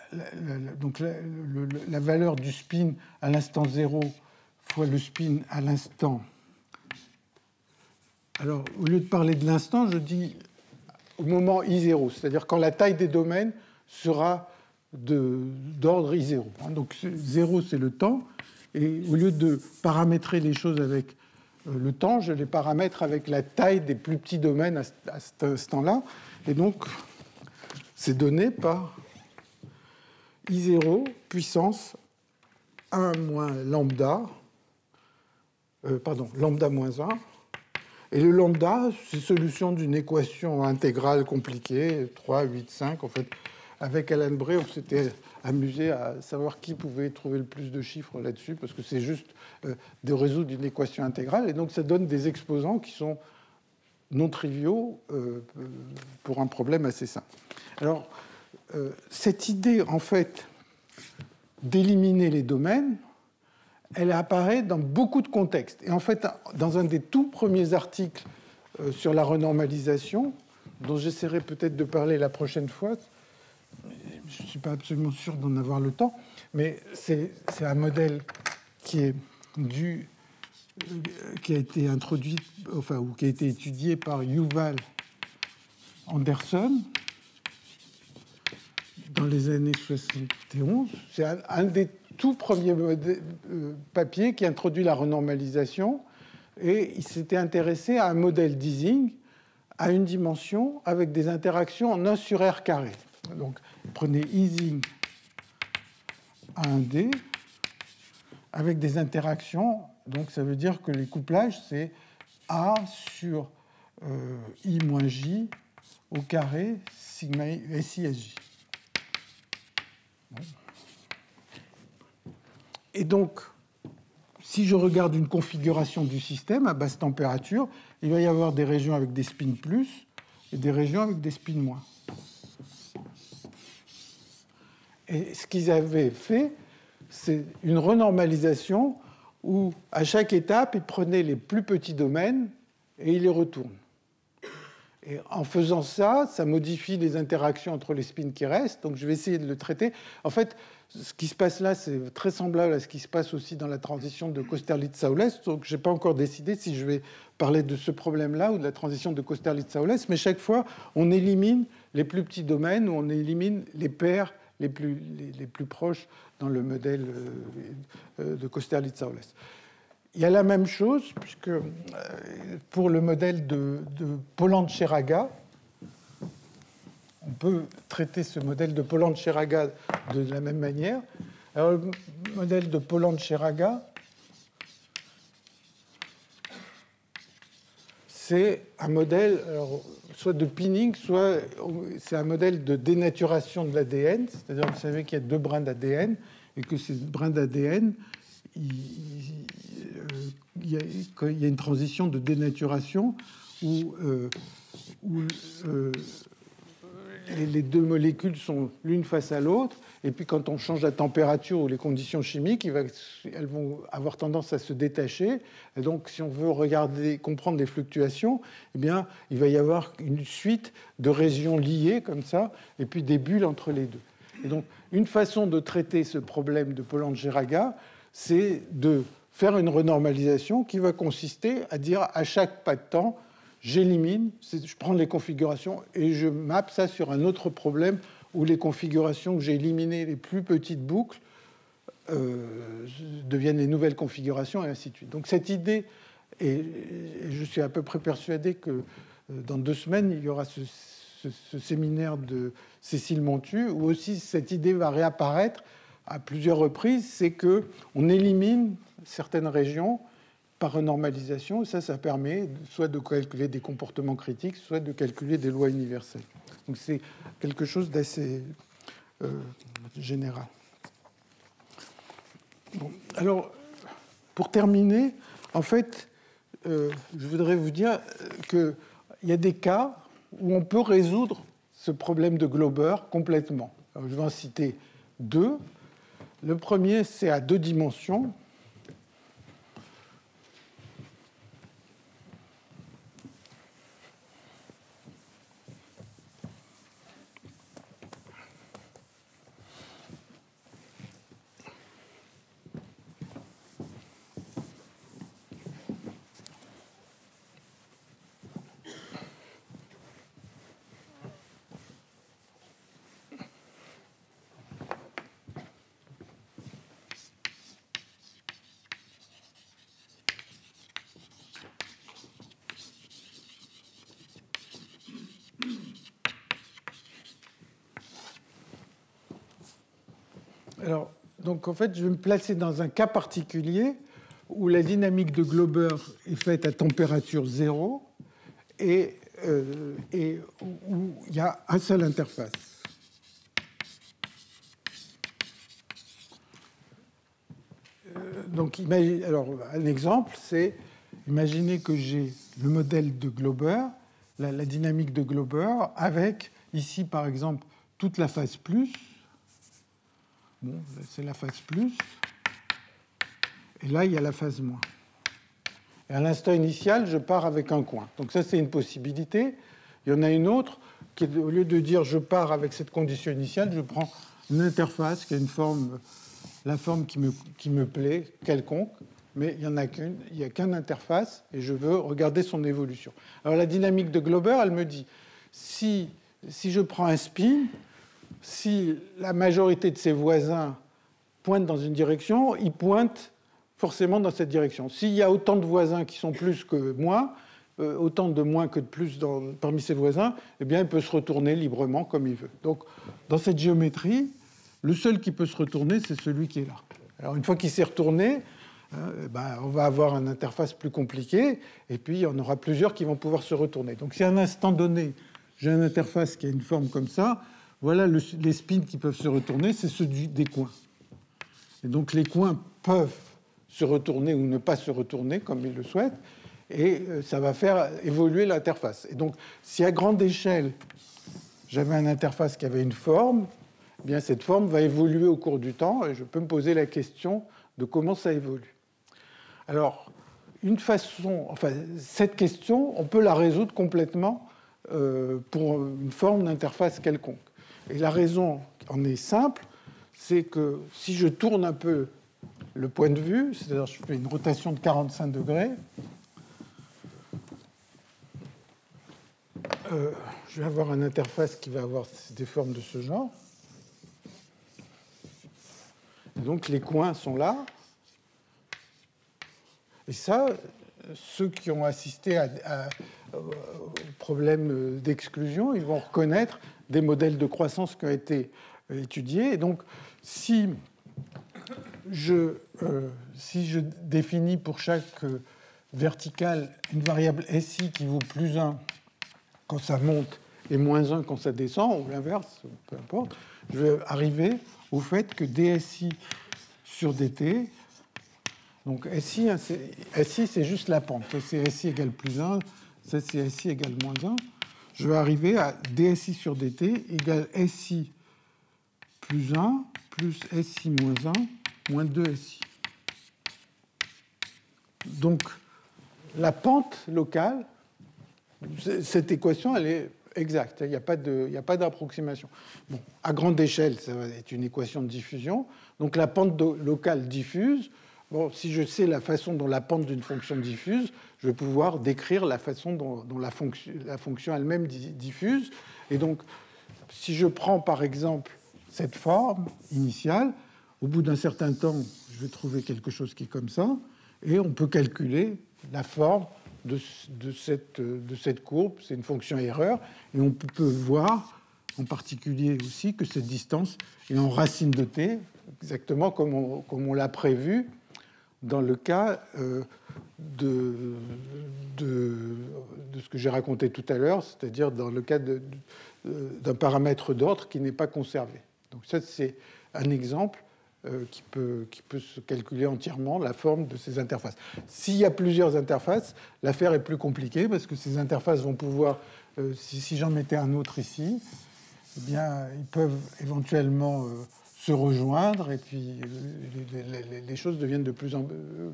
valeur du spin à l'instant 0 fois le spin à l'instant. Alors, au lieu de parler de l'instant, je dis au moment I0, c'est-à-dire quand la taille des domaines sera d'ordre I0. Donc 0, c'est le temps, et au lieu de paramétrer les choses avec le temps, je les paramètre avec la taille des plus petits domaines à cet instant-là. Et donc, c'est donné par I0 puissance 1 moins lambda, lambda moins 1. Et le lambda, c'est solution d'une équation intégrale compliquée, 3, 8, 5. En fait, avec Alan Bray, on s'était amusé à savoir qui pouvait trouver le plus de chiffres là-dessus, parce que c'est juste de résoudre une équation intégrale. Et donc, ça donne des exposants qui sont non triviaux pour un problème assez simple. Alors, cette idée, en fait, d'éliminer les domaines, elle apparaît dans beaucoup de contextes. Et en fait, dans un des tout premiers articles sur la renormalisation, dont j'essaierai peut-être de parler la prochaine fois, je ne suis pas absolument sûr d'en avoir le temps, mais c'est un modèle qui a été introduit, enfin, ou qui a été étudié par Yuval Anderson dans les années 71. C'est un des tout premier papier qui introduit la renormalisation, et il s'était intéressé à un modèle d'Ising à une dimension avec des interactions en 1 sur R carré. Donc, prenez Ising à 1D avec des interactions. Donc, ça veut dire que les couplages, c'est A sur I moins J au carré sigma SI-SJ. Bon. Et donc, si je regarde une configuration du système à basse température, il va y avoir des régions avec des spins plus et des régions avec des spins moins. Et ce qu'ils avaient fait, c'est une renormalisation où, à chaque étape, ils prenaient les plus petits domaines et ils les retournent. Et en faisant ça, ça modifie les interactions entre les spins qui restent. Donc, je vais essayer de le traiter. En fait, ce qui se passe là, c'est très semblable à ce qui se passe aussi dans la transition de Kosterlitz-Saules. Donc, je n'ai pas encore décidé si je vais parler de ce problème-là ou de la transition de Kosterlitz-Saules. Mais chaque fois, on élimine les plus petits domaines ou on élimine les paires les plus proches dans le modèle de Kosterlitz-Saules. Il y a la même chose, puisque pour le modèle de Polland-Cheraga, on peut traiter ce modèle de Polland-Cheraga de la même manière. Alors, le modèle de Polland-Cheraga, c'est un modèle soit de pinning, soit c'est un modèle de dénaturation de l'ADN. C'est-à-dire que vous savez qu'il y a 2 brins d'ADN et que ces brins d'ADN, il y a une transition de dénaturation où où les deux molécules sont l'une face à l'autre, et puis quand on change la température ou les conditions chimiques, elles vont avoir tendance à se détacher. Et donc, si on veut comprendre les fluctuations, eh bien, il va y avoir une suite de régions liées comme ça, et puis des bulles entre les deux. Et donc, une façon de traiter ce problème de Polanyi-Raga, c'est de faire une renormalisation qui va consister à dire à chaque pas de temps, j'élimine, je prends les configurations et je mappe ça sur un autre problème où les configurations que j'ai éliminées, les plus petites boucles, deviennent les nouvelles configurations et ainsi de suite. Donc cette idée, et je suis à peu près persuadé que dans 2 semaines, il y aura ce séminaire de Cécile Montu, où aussi cette idée va réapparaître à plusieurs reprises, c'est qu'on élimine certaines régions par renormalisation, et ça permet soit de calculer des comportements critiques, soit de calculer des lois universelles. Donc c'est quelque chose d'assez général. Bon, alors, pour terminer, en fait, je voudrais vous dire qu'il y a des cas où on peut résoudre ce problème de Glauber complètement. Alors, je vais en citer 2. Le premier, c'est à 2 dimensions. Alors, donc en fait, je vais me placer dans un cas particulier où la dynamique de Glauber est faite à température 0 et où il y a un seul interface. Donc, alors, un exemple, c'est imaginer que j'ai le modèle de Glauber, la dynamique de Glauber, avec ici, par exemple, toute la phase plus. Bon, c'est la phase plus. Et là, il y a la phase moins. Et à l'instant initial, je pars avec un coin. Donc ça, c'est une possibilité. Il y en a une autre qui est, au lieu de dire je pars avec cette condition initiale, je prends une interface qui a une forme, la forme qui me plaît, quelconque, mais il n'y en a qu'une, il n'y a qu'une interface, et je veux regarder son évolution. Alors la dynamique de Glauber, elle me dit, si je prends un spin, si la majorité de ses voisins pointent dans une direction, ils pointent forcément dans cette direction. S'il y a autant de voisins qui sont plus que moins, autant de moins que de plus parmi ses voisins, eh bien, il peut se retourner librement comme il veut. Donc, dans cette géométrie, le seul qui peut se retourner, c'est celui qui est là. Alors, une fois qu'il s'est retourné, on va avoir une interface plus compliquée, et puis il y en aura plusieurs qui vont pouvoir se retourner. Donc, si à un instant donné, j'ai une interface qui a une forme comme ça, voilà les spins qui peuvent se retourner, c'est ceux des coins. Et donc les coins peuvent se retourner ou ne pas se retourner comme ils le souhaitent, et ça va faire évoluer l'interface. Et donc, si à grande échelle, j'avais une interface qui avait une forme, eh bien cette forme va évoluer au cours du temps, et je peux me poser la question de comment ça évolue. Alors, cette question, on peut la résoudre complètement pour une forme d'interface quelconque. Et la raison en est simple, c'est que si je tourne un peu le point de vue, c'est-à-dire je fais une rotation de 45 degrés, je vais avoir une interface qui va avoir des formes de ce genre. Et donc les coins sont là. Et ça, ceux qui ont assisté au problème d'exclusion, ils vont reconnaître des modèles de croissance qui ont été étudiés. Et donc, si je définis pour chaque verticale une variable SI qui vaut plus 1 quand ça monte et moins 1 quand ça descend, ou l'inverse, peu importe, je vais arriver au fait que dSI sur dt, donc SI, c'est juste la pente. Ça, c'est SI égale plus 1, ça, c'est SI égale moins 1. je vais arriver à dSi sur dt égale Si plus 1 plus Si moins 1 moins 2Si. Donc, la pente locale, cette équation, elle est exacte. Il n'y a pas d'approximation. Bon, à grande échelle, ça va être une équation de diffusion. Donc, la pente locale diffuse. Bon, si je sais la façon dont la pente d'une fonction diffuse, je vais pouvoir décrire la façon dont la fonction elle-même diffuse. Et donc, si je prends par exemple cette forme initiale, au bout d'un certain temps, je vais trouver quelque chose qui est comme ça, et on peut calculer la forme de cette courbe. C'est une fonction erreur, et on peut voir en particulier aussi que cette distance est en racine de t, exactement comme on l'a prévu dans le cas de ce que j'ai raconté tout à l'heure, c'est-à-dire dans le cas d'un paramètre d'ordre qui n'est pas conservé. Donc ça, c'est un exemple qui peut se calculer entièrement la forme de ces interfaces. S'il y a plusieurs interfaces, l'affaire est plus compliquée parce que ces interfaces vont pouvoir, si j'en mettais un autre ici, eh bien, ils peuvent éventuellement se rejoindre et puis les choses deviennent de plus en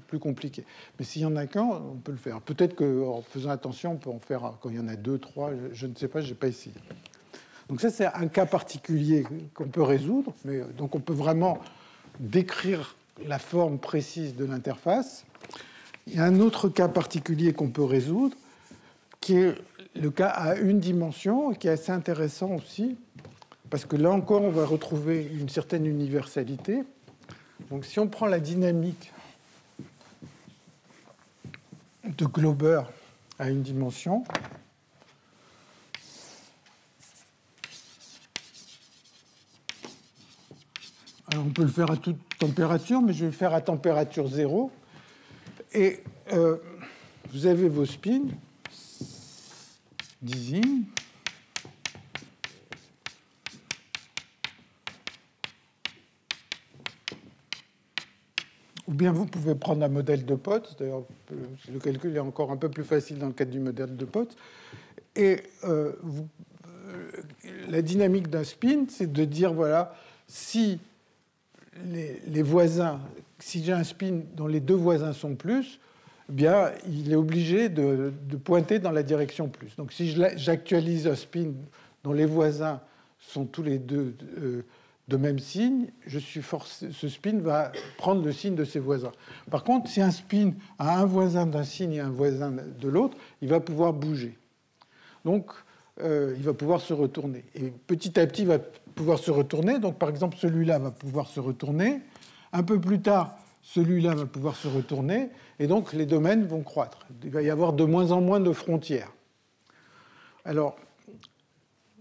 plus compliquées. Mais s'il y en a qu'un, on peut le faire. Peut-être qu'en faisant attention, on peut en faire quand il y en a deux, trois, je ne sais pas, je n'ai pas essayé. Donc ça, c'est un cas particulier qu'on peut résoudre. Mais, donc on peut vraiment décrire la forme précise de l'interface. Il y a un autre cas particulier qu'on peut résoudre, qui est le cas à une dimension, et qui est assez intéressant aussi, parce que là encore, on va retrouver une certaine universalité. Donc si on prend la dynamique de Glauber à une dimension, alors on peut le faire à toute température, mais je vais le faire à température 0. Et vous avez vos spins, dizzy. Ou bien vous pouvez prendre un modèle de Potts. D'ailleurs, le calcul est encore un peu plus facile dans le cadre du modèle de Potts. Et la dynamique d'un spin, c'est de dire, voilà, si les voisins, si j'ai un spin dont les deux voisins sont plus, eh bien, il est obligé de pointer dans la direction plus. Donc, si j'actualise un spin dont les voisins sont tous les deux de même signe, ce spin va prendre le signe de ses voisins. Par contre, si un spin a un voisin d'un signe et un voisin de l'autre, il va pouvoir bouger. Donc, il va pouvoir se retourner. Et petit à petit, il va pouvoir se retourner. Donc, par exemple, celui-là va pouvoir se retourner. Un peu plus tard, celui-là va pouvoir se retourner. Et donc, les domaines vont croître. Il va y avoir de moins en moins de frontières. Alors,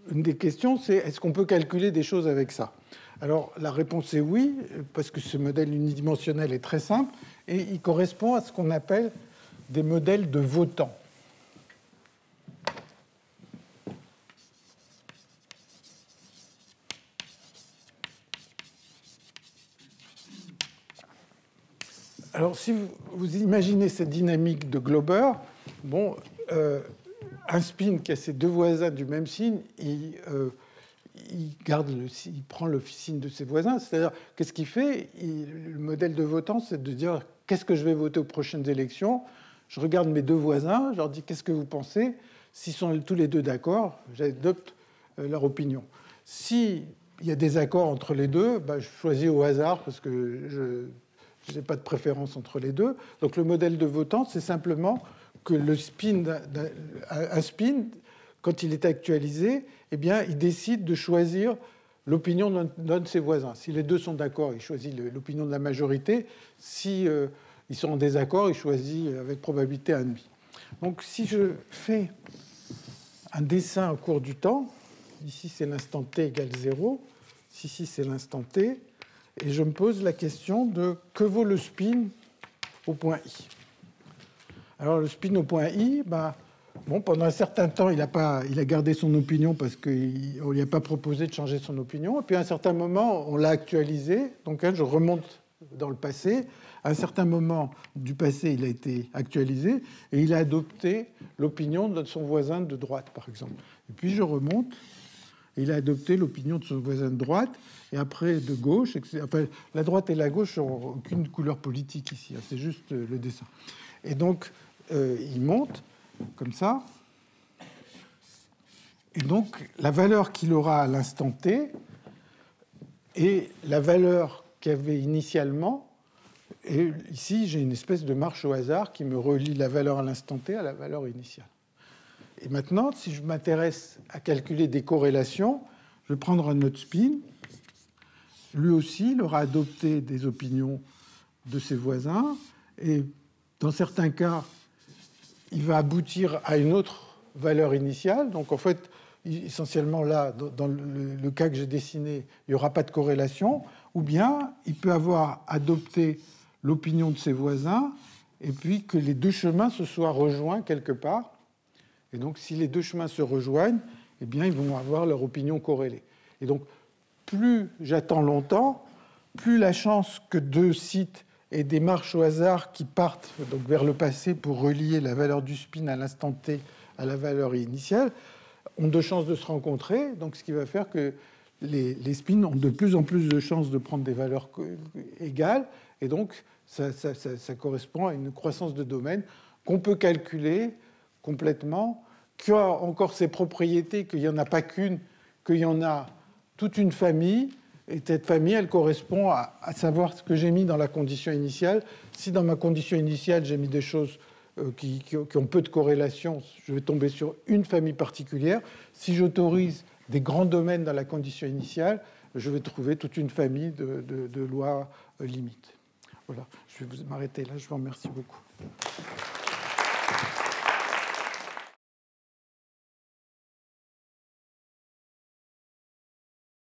une des questions, c'est est-ce qu'on peut calculer des choses avec ça? Alors, la réponse est oui, parce que ce modèle unidimensionnel est très simple, et il correspond à ce qu'on appelle des modèles de Votan. Alors, si vous imaginez cette dynamique de Glauber, bon, un spin qui a ses deux voisins du même signe, il prend le signe de ses voisins. C'est-à-dire, qu'est-ce qu'il fait? Le modèle de votant, c'est de dire qu'est-ce que je vais voter aux prochaines élections. Je regarde mes deux voisins, je leur dis qu'est-ce que vous pensez. S'ils sont tous les deux d'accord, j'adopte leur opinion. S'il y a des accords entre les deux, je choisis au hasard parce que je n'ai pas de préférence entre les deux. Donc le modèle de votant, c'est simplement que le spin, un spin, quand il est actualisé, eh bien, il décide de choisir l'opinion d'un de ses voisins. Si les deux sont d'accord, il choisit l'opinion de la majorité. Si ils sont en désaccord, il choisit avec probabilité 1,5. Donc si je fais un dessin au cours du temps, ici c'est l'instant t égale 0, ici c'est l'instant t, et je me pose la question de que vaut le spin au point i. Alors le spin au point i, pendant un certain temps, il a gardé son opinion parce qu'on ne lui a pas proposé de changer son opinion. Et puis à un certain moment, on l'a actualisé. Donc je remonte dans le passé. À un certain moment du passé, il a été actualisé et il a adopté l'opinion de son voisin de droite, par exemple. Et puis je remonte, et il a adopté l'opinion de son voisin de droite, et après de gauche. Enfin, la droite et la gauche n'ont aucune couleur politique ici, c'est juste le dessin. Et donc, il monte comme ça. Et donc, la valeur qu'il aura à l'instant T et la valeur qu'il y avait initialement. Et ici, j'ai une espèce de marche au hasard qui me relie la valeur à l'instant T à la valeur initiale. Et maintenant, si je m'intéresse à calculer des corrélations, je vais prendre un autre spin. Lui aussi, il aura adopté des opinions de ses voisins. Et dans certains cas, il va aboutir à une autre valeur initiale. Donc, en fait, essentiellement, là, dans le cas que j'ai dessiné, il n'y aura pas de corrélation. Ou bien, il peut avoir adopté l'opinion de ses voisins et puis que les deux chemins se soient rejoints quelque part. Et donc, si les deux chemins se rejoignent, eh bien, ils vont avoir leur opinion corrélée. Et donc, plus j'attends longtemps, plus la chance que deux sites aient des marches au hasard qui partent donc vers le passé pour relier la valeur du spin à l'instant T à la valeur initiale ont de chances de se rencontrer. Donc, ce qui va faire que les spins ont de plus en plus de chances de prendre des valeurs égales. Et donc, ça correspond à une croissance de domaine qu'on peut calculer complètement, qui a encore ses propriétés, qu'il n'y en a pas qu'une, qu'il y en a toute une famille, et cette famille, elle correspond à savoir ce que j'ai mis dans la condition initiale. Si dans ma condition initiale, j'ai mis des choses qui ont peu de corrélation, je vais tomber sur une famille particulière. Si j'autorise des grands domaines dans la condition initiale, je vais trouver toute une famille de lois limites. Voilà, je vais m'arrêter là, je vous remercie beaucoup.